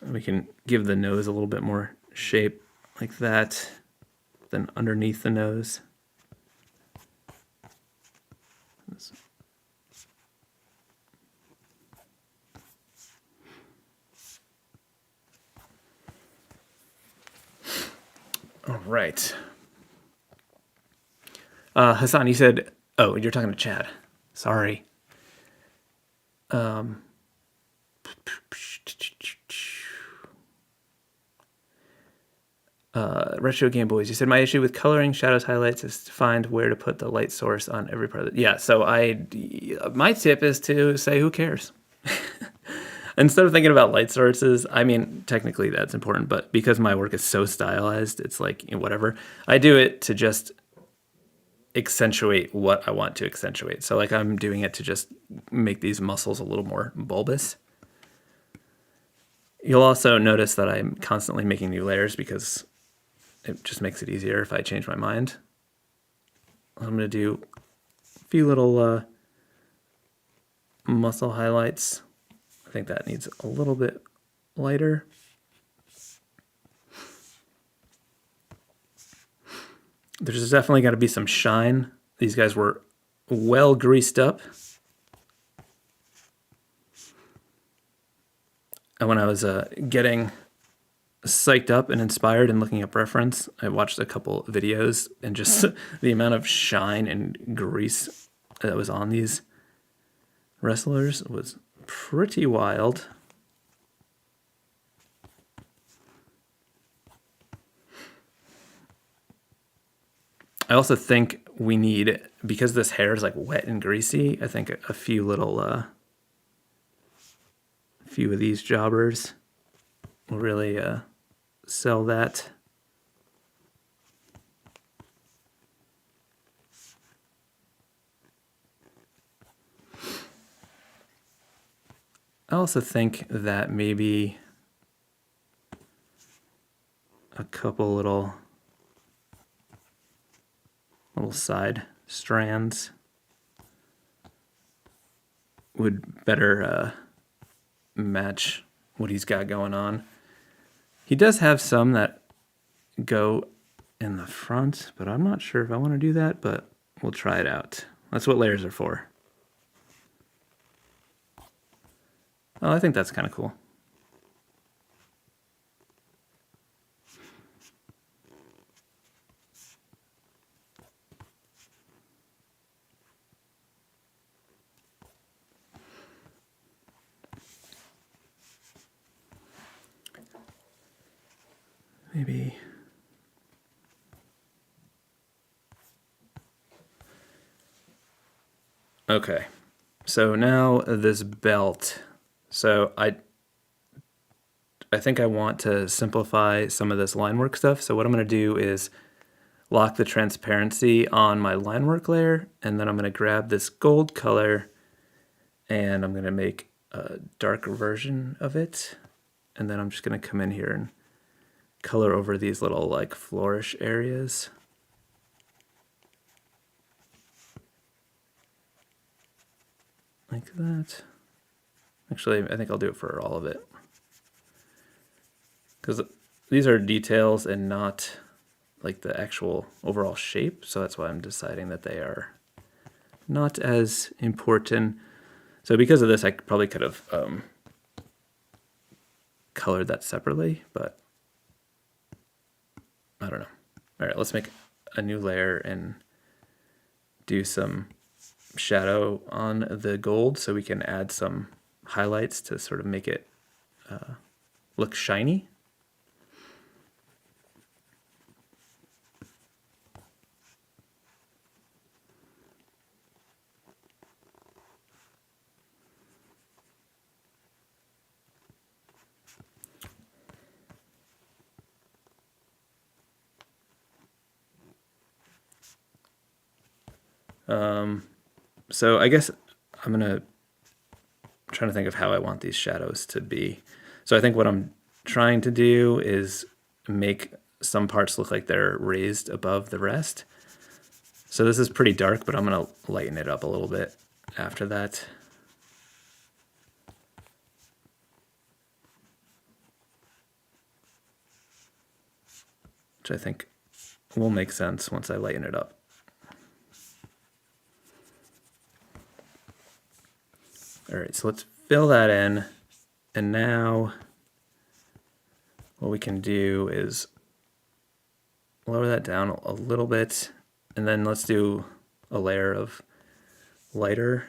And we can give the nose a little bit more shape like that, then underneath the nose. All right. Hassan, you said, oh, you're talking to Chad. Sorry. Retro Game Boys, you said my issue with coloring shadows highlights is to find where to put the light source on every part of it. Yeah, so my tip is to say who cares? Instead of thinking about light sources, I mean, technically that's important, but because my work is so stylized, it's like, you know, whatever. I do it to just accentuate what I want to accentuate. So like I'm doing it to just make these muscles a little more bulbous. You'll also notice that I'm constantly making new layers because it just makes it easier if I change my mind. I'm going to do a few little muscle highlights. I think that needs a little bit lighter. There's definitely got to be some shine. These guys were well greased up. And when I was getting psyched up and inspired and looking up reference, I watched a couple videos, and just the amount of shine and grease that was on these wrestlers was pretty wild. I also think we need, because this hair is like wet and greasy, I think a few little, few of these jobbers will really sell that. I also think that maybe a couple little side strands would better match what he's got going on. He does have some that go in the front, but I'm not sure if I want to do that, but we'll try it out. That's what layers are for. Oh, I think that's kind of cool. Maybe. Okay. So now this belt. So I think I want to simplify some of this line work stuff. So what I'm going to do is lock the transparency on my line work layer, and then I'm going to grab this gold color and I'm going to make a darker version of it. And then I'm just going to come in here and color over these little like flourish areas. Like that. Actually, I think I'll do it for all of it, because these are details and not like the actual overall shape, so that's why I'm deciding that they are not as important. So because of this, I probably could have colored that separately, but I don't know. All right, let's make a new layer and do some shadow on the gold so we can add some highlights to sort of make it look shiny. So I guess I'm trying to think of how I want these shadows to be. So I think what I'm trying to do is make some parts look like they're raised above the rest. So this is pretty dark, but I'm going to lighten it up a little bit after that. Which I think will make sense once I lighten it up. All right, so let's fill that in. And now what we can do is lower that down a little bit. And then let's do a layer of lighter.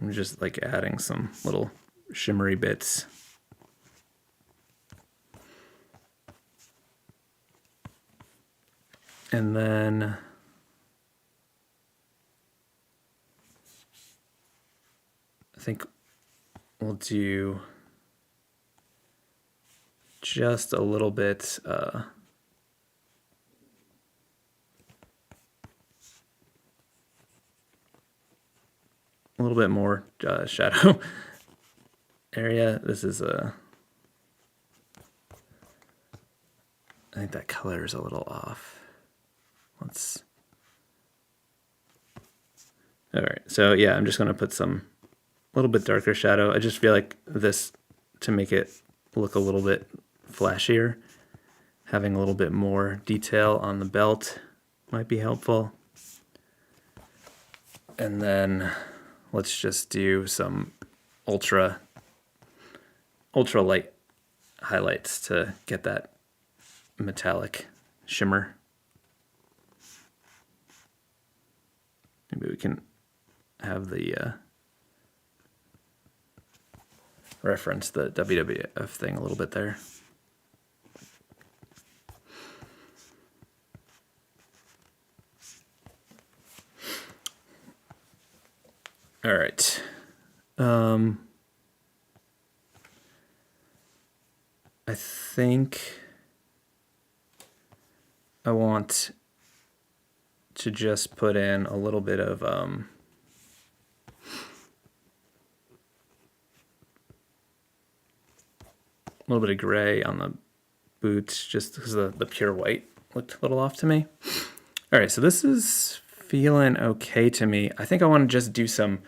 I'm just like adding some little shimmery bits. And then I think we'll do just a little bit more shadow area. This is I think that color is a little off. All right, so yeah, I'm just gonna put some a little bit darker shadow. I just feel like this, to make it look a little bit flashier, having a little bit more detail on the belt might be helpful. And then let's just do some ultra light highlights to get that metallic shimmer. Maybe we can have the reference the WWF thing a little bit there. All right. I think I want to just put in a little bit of gray on the boots, just because the pure white looked a little off to me. All right, so this is feeling okay to me. I think I want to just do some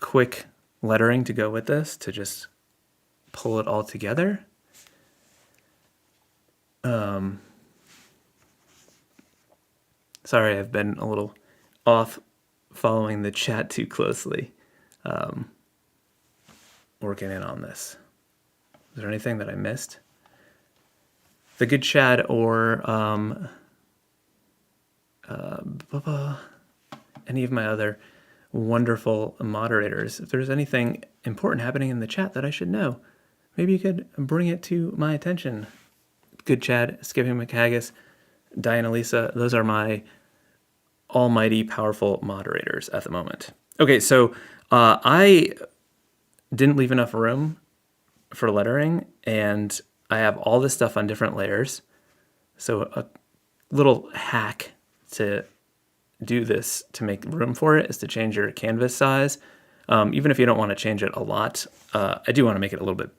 quick lettering to go with this to just pull it all together. Sorry, I've been a little off following the chat too closely. Working in on this. Is there anything that I missed? The good chat or any of my other wonderful moderators, if there's anything important happening in the chat that I should know, maybe you could bring it to my attention. Good Chad, Skipping McHaggis, Diana Lisa, those are my almighty powerful moderators at the moment. Okay, so I didn't leave enough room for lettering, and I have all this stuff on different layers. So a little hack to do this to make room for it is to change your canvas size. Even if you don't want to change it a lot, I do want to make it a little bit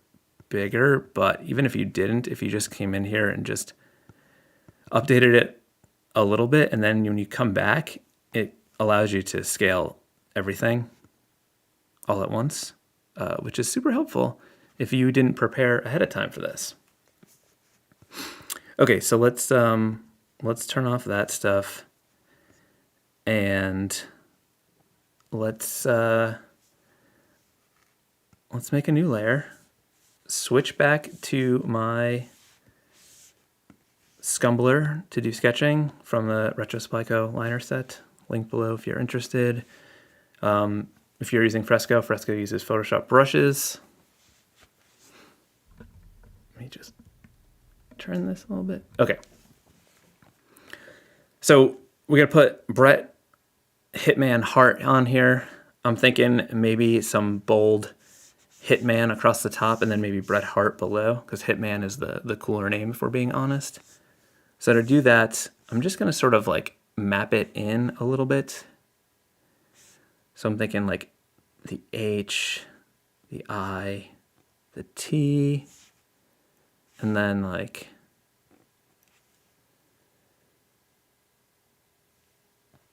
bigger, but even if you didn't, if you just came in here and just updated it a little bit, and then when you come back, it allows you to scale everything all at once, which is super helpful if you didn't prepare ahead of time for this. Okay, so let's turn off that stuff, and let's make a new layer. Switch back to my Scumbler to do sketching from the Retro Splico liner set. Link below if you're interested. If you're using Fresco, Fresco uses Photoshop brushes. Let me just turn this a little bit. Okay. So we're gonna put Bret Hitman Hart on here. I'm thinking maybe some bold Hitman across the top and then maybe Bret Hart below, because Hitman is the cooler name if we're being honest. So to do that, I'm just gonna sort of like map it in a little bit. So I'm thinking like the H, the I, the T, and then like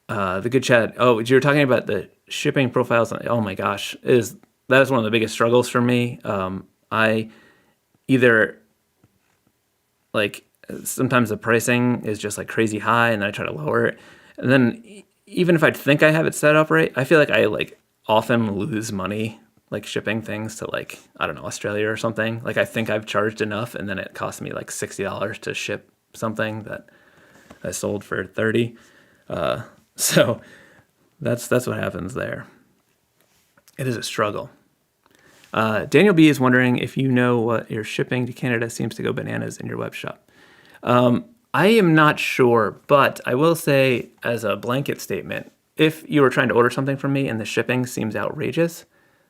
the good chat. Oh, you were talking about the shipping profiles. Oh my gosh, that is one of the biggest struggles for me. I either like sometimes the pricing is just like crazy high, and then I try to lower it, and then even if I think I have it set up right, I feel like I like often lose money like shipping things to like, I don't know, Australia or something. Like I think I've charged enough, and then it costs me like $60 to ship something that I sold for $30. So that's what happens there. It is a struggle. Daniel B is wondering if you know what your shipping to Canada seems to go bananas in your web shop. I am not sure, but I will say as a blanket statement, if you were trying to order something from me and the shipping seems outrageous,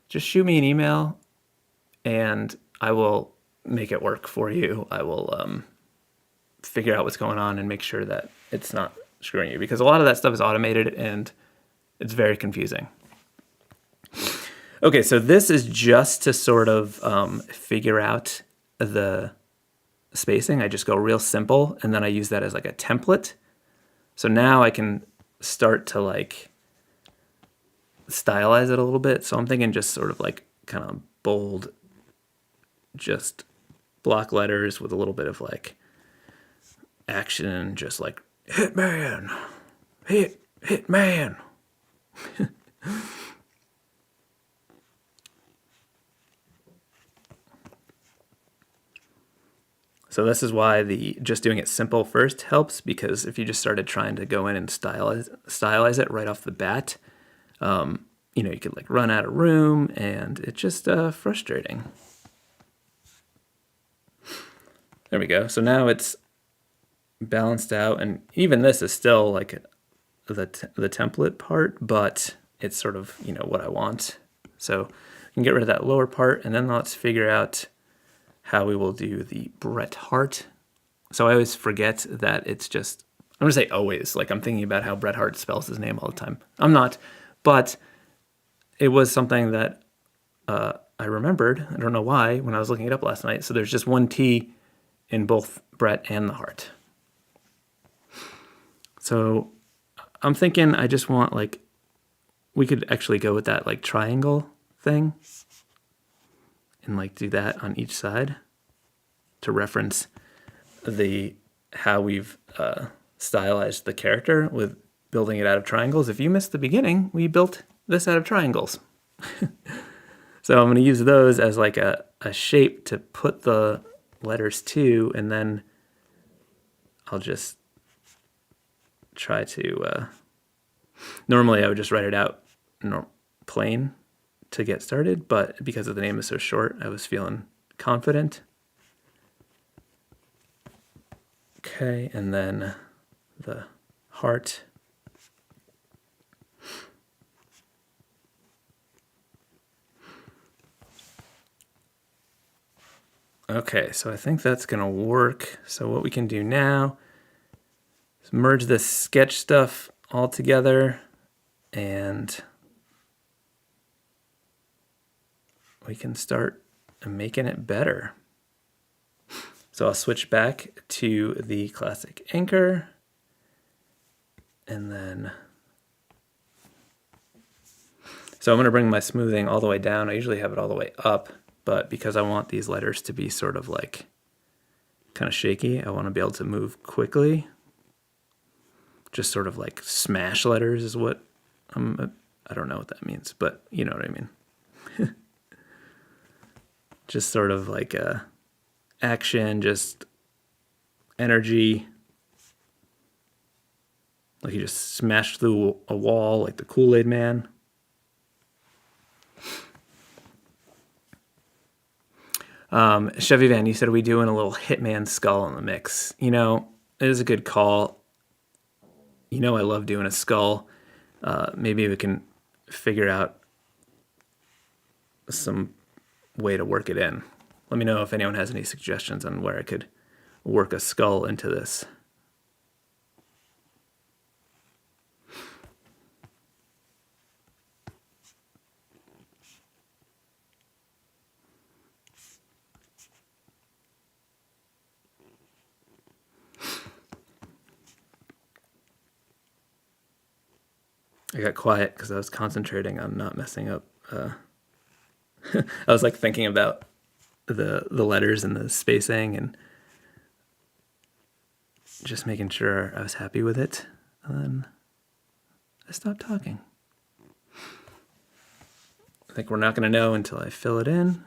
just shoot me an email and I will make it work for you. I will figure out what's going on and make sure that it's not screwing you, because a lot of that stuff is automated and it's very confusing. Okay, so this is just to sort of figure out the spacing. I just go real simple, and then I use that as like a template. So now I can start to like stylize it a little bit. So I'm thinking just sort of like kind of bold, just block letters with a little bit of like action, just like Hitman, Hitman. So this is why just doing it simple first helps, because if you just started trying to go in and stylize it right off the bat, you could like run out of room, and it's just frustrating. There we go. So now it's balanced out, and even this is still like the template part, but it's sort of what I want. So you can get rid of that lower part, and then let's figure out how we will do the Bret Hart. So I always forget that it's just, I'm gonna say always, like I'm thinking about how Bret Hart spells his name all the time. I'm not, but it was something that I remembered. I don't know why when I was looking it up last night. So there's just one T in both Bret and the Hart. So I'm thinking I just want like, we could actually go with that like triangle thing and like do that on each side to reference the how we've stylized the character with building it out of triangles. If you missed the beginning, we built this out of triangles. So I'm going to use those as like a shape to put the letters to, and then I'll just try to, normally I would just write it out plain to get started, but because the name is so short, I was feeling confident. Okay, and then the heart. Okay, so I think that's gonna work. So what we can do now is merge this sketch stuff all together, and we can start making it better. So I'll switch back to the classic anchor, and then, so I'm gonna bring my smoothing all the way down. I usually have it all the way up, but because I want these letters to be sort of like kind of shaky, I want to be able to move quickly. Just sort of like smash letters is what I don't know what that means, but you know what I mean. Just sort of like action, just energy. Like he just smashed through a wall like the Kool-Aid Man. Chevy Van, you said, are we doing a little Hitman skull in the mix? You know, it is a good call. You know I love doing a skull. Maybe we can figure out some way to work it in. Let me know if anyone has any suggestions on where I could work a skull into this. I got quiet because I was concentrating on not messing up. I was like thinking about the letters and the spacing and just making sure I was happy with it. And then I stopped talking. I think we're not going to know until I fill it in.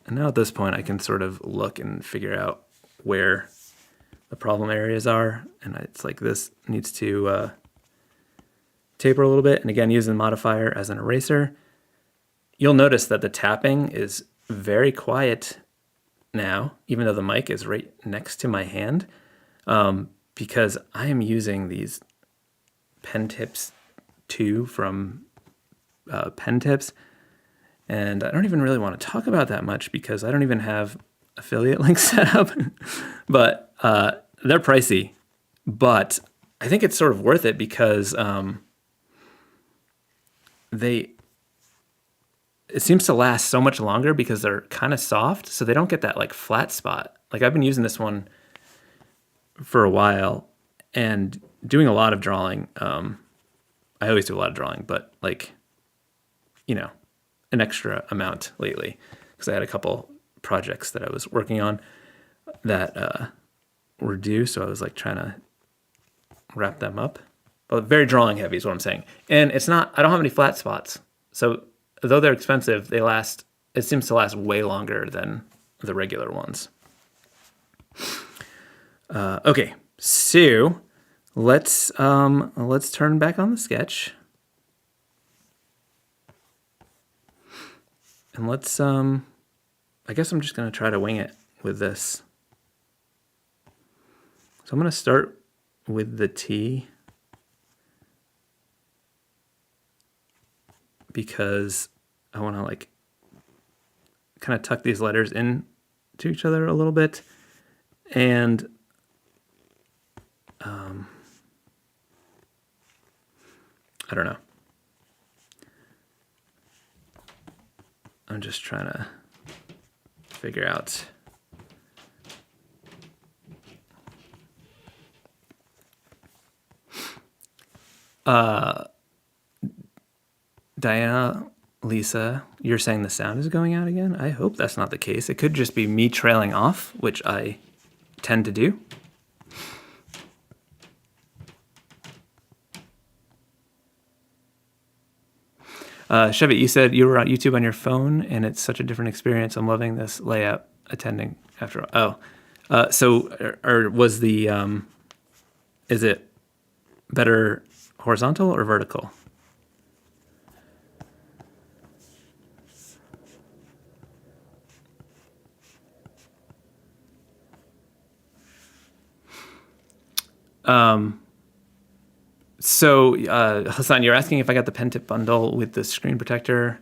And now at this point, I can sort of look and figure out where the problem areas are. And it's like this needs to taper a little bit. And again, using the modifier as an eraser. You'll notice that the tapping is very quiet now, even though the mic is right next to my hand, because I am using these pen tips 2 from Pen Tips. And I don't even really want to talk about that much because I don't even have affiliate links set up. But they're pricey. But I think it's sort of worth it because it seems to last so much longer because they're kind of soft, so they don't get that like flat spot. Like I've been using this one for a while and doing a lot of drawing. I always do a lot of drawing, but like, you know, an extra amount lately because I had a couple projects that I was working on that were due, so I was like trying to wrap them up. But very drawing heavy is what I'm saying. And it's not, I don't have any flat spots. So though they're expensive, they last, it seems to last way longer than the regular ones. Okay, so let's turn back on the sketch. And let's, I guess I'm just going to try to wing it with this. So I'm going to start with the T because I want to like kind of tuck these letters in to each other a little bit. And I don't know. I'm just trying to figure out Diana, Lisa, you're saying the sound is going out again? I hope that's not the case. It could just be me trailing off, which I tend to do. Chevy, you said you were on YouTube on your phone, and it's such a different experience. I'm loving this layout attending after all. Or was the, is it better horizontal or vertical? So, Hassan, you're asking if I got the pen tip bundle with the screen protector.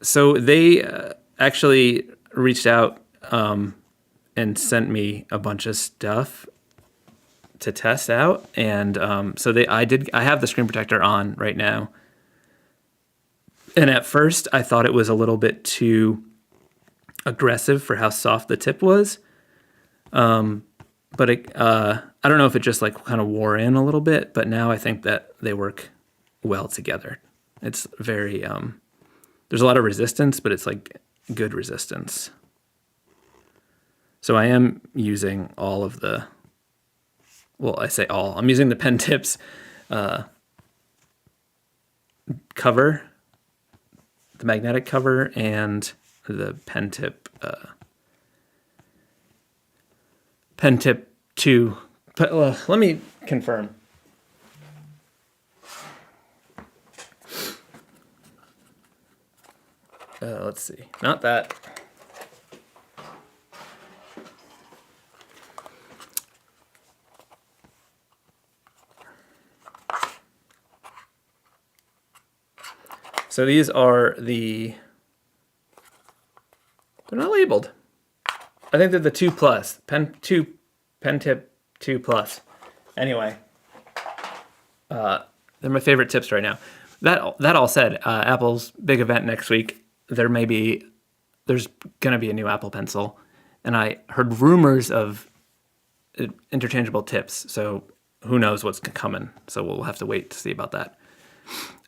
So they actually reached out and sent me a bunch of stuff to test out, and I have the screen protector on right now. And at first, I thought it was a little bit too aggressive for how soft the tip was. But I don't know if it just like kind of wore in a little bit, but now I think that they work well together. It's very, there's a lot of resistance, but it's like good resistance. So I am using all of the, well, I say all, I'm using the pen tips cover, the magnetic cover, and the pen tip 2. But let me confirm. Let's see. Not that. So these are they're not labeled. I think they're the 2 plus, pen tip 2 plus. Anyway, they're my favorite tips right now. That all said, Apple's big event next week. There's gonna be a new Apple Pencil, and I heard rumors of interchangeable tips. So who knows what's coming? So we'll have to wait to see about that.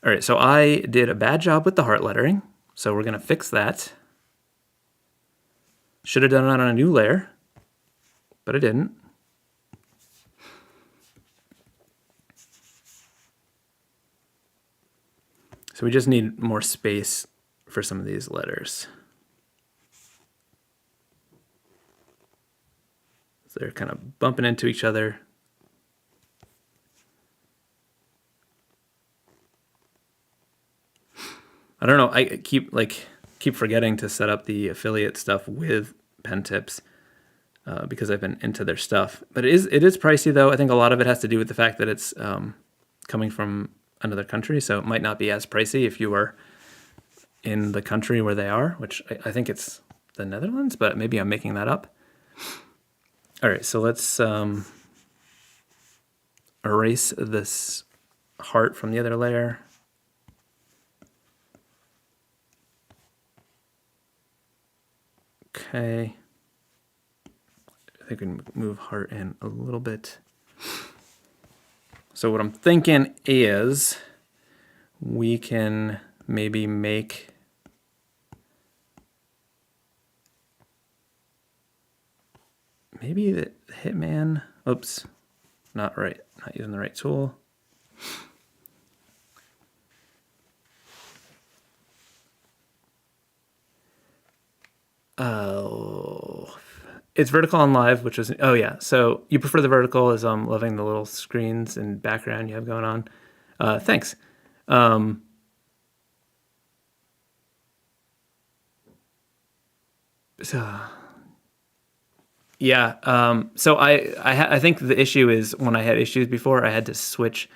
All right, so I did a bad job with the heart lettering, so we're gonna fix that. Should have done it on a new layer, but I didn't. So we just need more space for some of these letters. So they're kind of bumping into each other. I don't know, I keep forgetting to set up the affiliate stuff with pen tips because I've been into their stuff. But it is pricey though. I think a lot of it has to do with the fact that it's coming from another country, so it might not be as pricey if you are in the country where they are, which I think it's the Netherlands, but maybe I'm making that up. All right, so let's erase this heart from the other layer. Okay. I think we can move heart in a little bit. So what I'm thinking is we can maybe make the Hitman, oops, not right, not using the right tool. Oh, it's vertical on live, which is, oh yeah. So you prefer the vertical, as I'm loving the little screens and background you have going on. Thanks. Yeah. So I think the issue is when I had issues before, I had to switch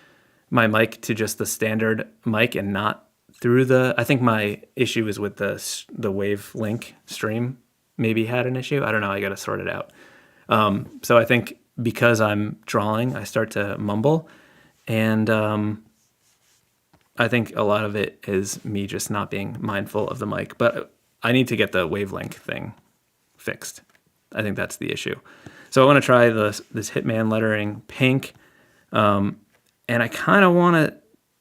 my mic to just the standard mic and not through I think my issue is with the Wavelink stream maybe had an issue. I don't know. I got to sort it out. So I think because I'm drawing, I start to mumble, and I think a lot of it is me just not being mindful of the mic. But I need to get the Wavelink thing fixed. I think that's the issue. So I want to try this Hitman lettering pink, and And I kind of want to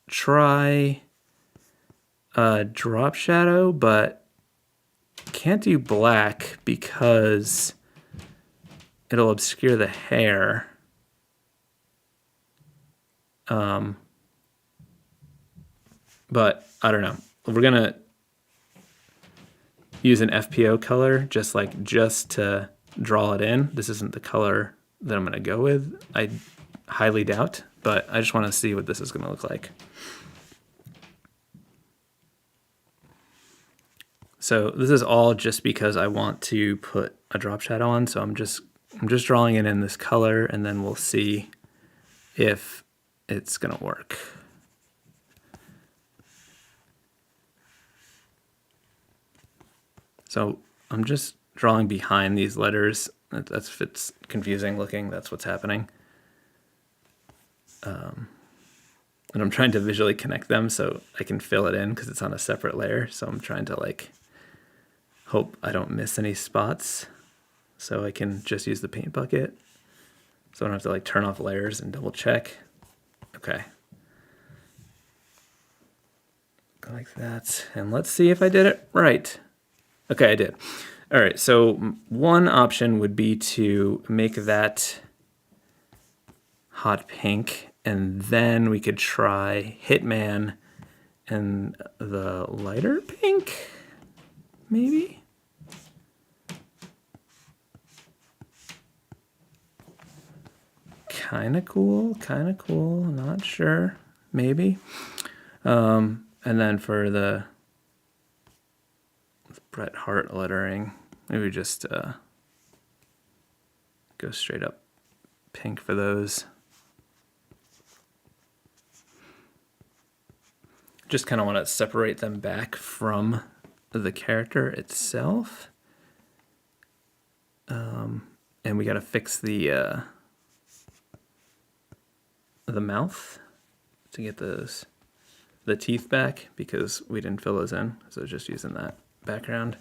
try a drop shadow, but can't do black because it'll obscure the hair. But I don't know. We're going to use an FPO color just to draw it in. This isn't the color that I'm going to go with. I highly doubt, but I just want to see what this is going to look like. So this is all just because I want to put a drop shadow on. So I'm just drawing it in this color, and then we'll see if it's going to work. So I'm just drawing behind these letters. That's if it's confusing looking, that's what's happening. And I'm trying to visually connect them so I can fill it in because it's on a separate layer. So I'm trying to like hope I don't miss any spots so I can just use the paint bucket. So I don't have to like turn off layers and double check. Okay. Go like that. And let's see if I did it right. Okay, I did. All right, so one option would be to make that hot pink, and then we could try Hitman and the lighter pink, maybe? Kind of cool, not sure, maybe. And then for the Bret Hart lettering, maybe just go straight up pink for those. Just kind of want to separate them back from the character itself. And we got to fix the mouth to get the teeth back because we didn't fill those in. So just using that background.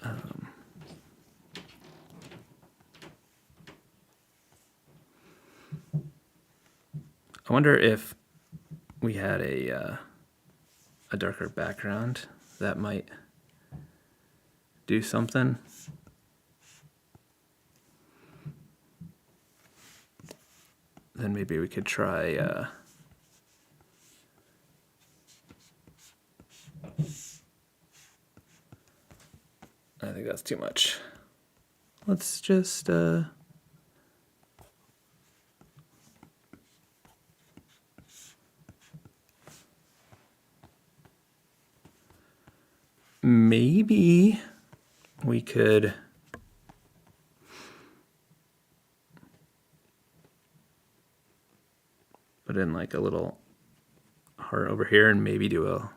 I wonder if we had a darker background that might do something. Then maybe we could try I think that's too much. Let's just maybe we could put in like a little heart over here and maybe do a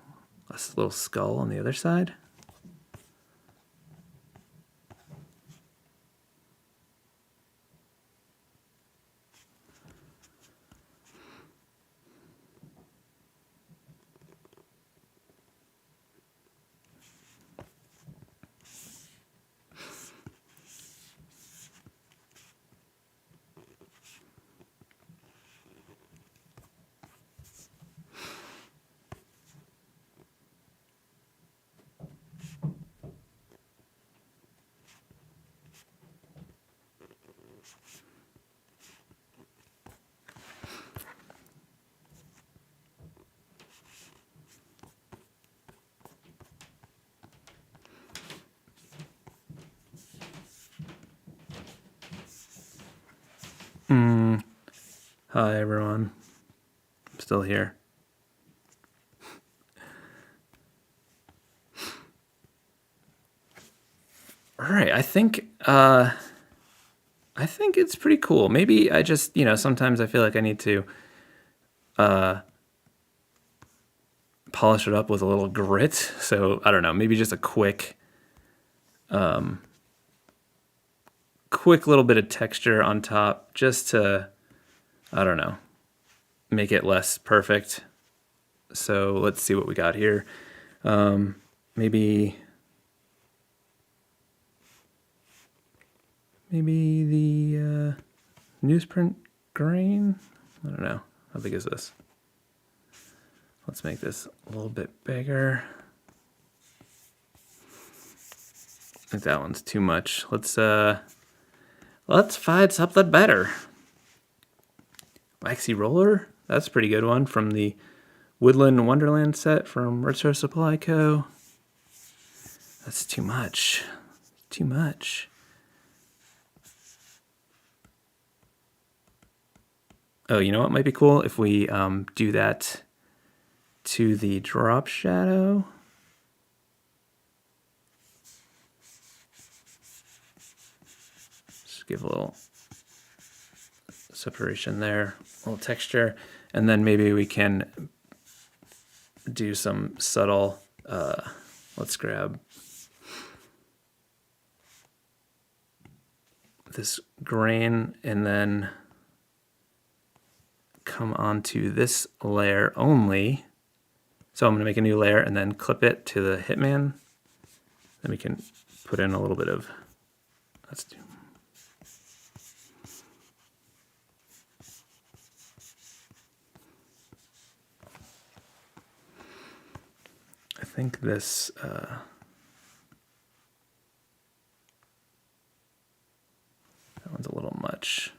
little skull on the other side. Hi everyone, I'm still here. All right, I think it's pretty cool. Maybe I just, sometimes I feel like I need to polish it up with a little grit. So I don't know, maybe just a quick little bit of texture on top just to, I don't know, make it less perfect. So let's see what we got here. Maybe the newsprint grain. I don't know. How big is this? Let's make this a little bit bigger. I think that one's too much. Let's find something better. Waxy Roller, that's a pretty good one from the Woodland Wonderland set from Retro Supply Co. That's too much. Too much. Oh, you know what might be cool? If we do that to the drop shadow. Just give a little separation there, a little texture, and then maybe we can do some subtle, let's grab this grain and then come onto this layer only. So I'm going to make a new layer and then clip it to the Hitman. Then we can put in a little bit of, let's do. I think this, that one's a little much.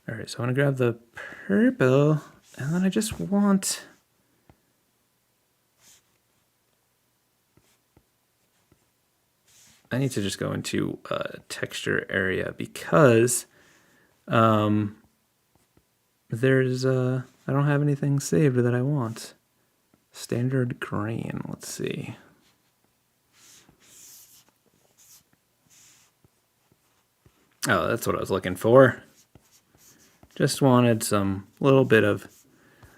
All right, so I want to grab the purple, and then I just want, I need to just go into texture area because there's, I don't have anything saved that I want. Standard grain, let's see. Oh, that's what I was looking for. Just wanted some little bit of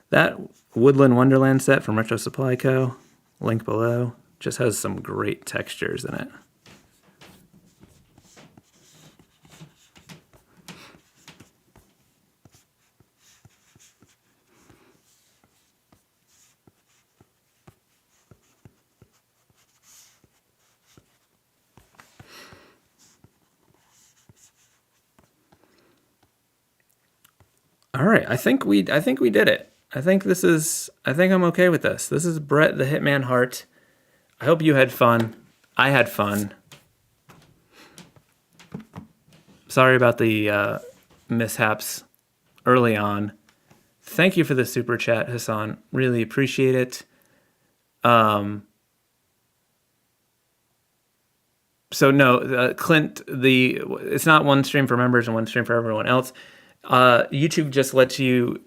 that Woodland Wonderland set from Retro Supply Co. Link below. Just has some great textures in it. All right, I think we did it. I think I'm okay with this. This is Bret the Hitman Hart. I hope you had fun. I had fun. Sorry about the mishaps early on. Thank you for the super chat, Hassan. Really appreciate it. So no, Clint, it's not one stream for members and one stream for everyone else. YouTube just lets you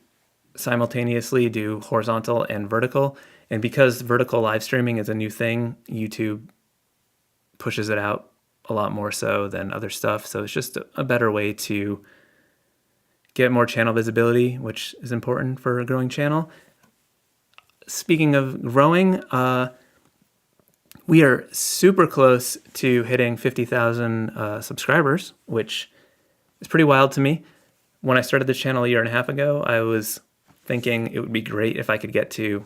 simultaneously do horizontal and vertical. And because vertical live streaming is a new thing, YouTube pushes it out a lot more so than other stuff. So it's just a better way to get more channel visibility, which is important for a growing channel. Speaking of growing, we are super close to hitting 50,000 subscribers, which is pretty wild to me. When I started the channel a year and a half ago, I was thinking it would be great if I could get to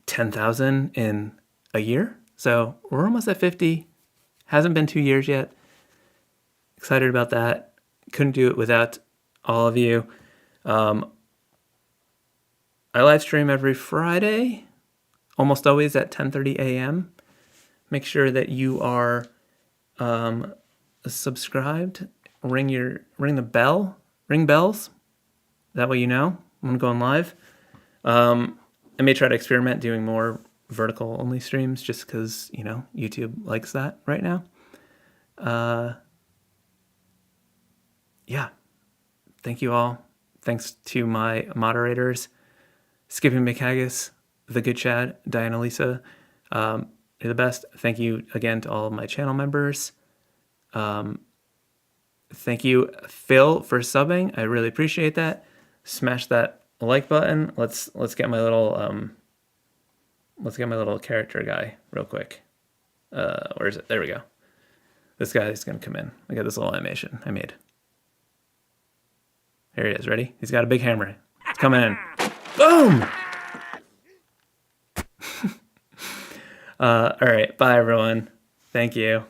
10,000 in a year. So we're almost at 50. Hasn't been 2 years yet. Excited about that. Couldn't do it without all of you. I live stream every Friday, almost always at 10:30 a.m. Make sure that you are subscribed. Ring the bell. Ring bells. That way you know when I'm going live. I may try to experiment doing more vertical only streams just because, YouTube likes that right now. Yeah. Thank you all. Thanks to my moderators, Skippy McHaggis, The Good Chad, Diana Lisa. You're the best. Thank you again to all of my channel members. Thank you, Phil, for subbing. I really appreciate that. Smash that like button. Let's get my little character guy real quick. Where is it? There we go. This guy is gonna come in. I got this little animation I made. Here he is. Ready? He's got a big hammer. It's coming in. Boom! All right. Bye, everyone. Thank you.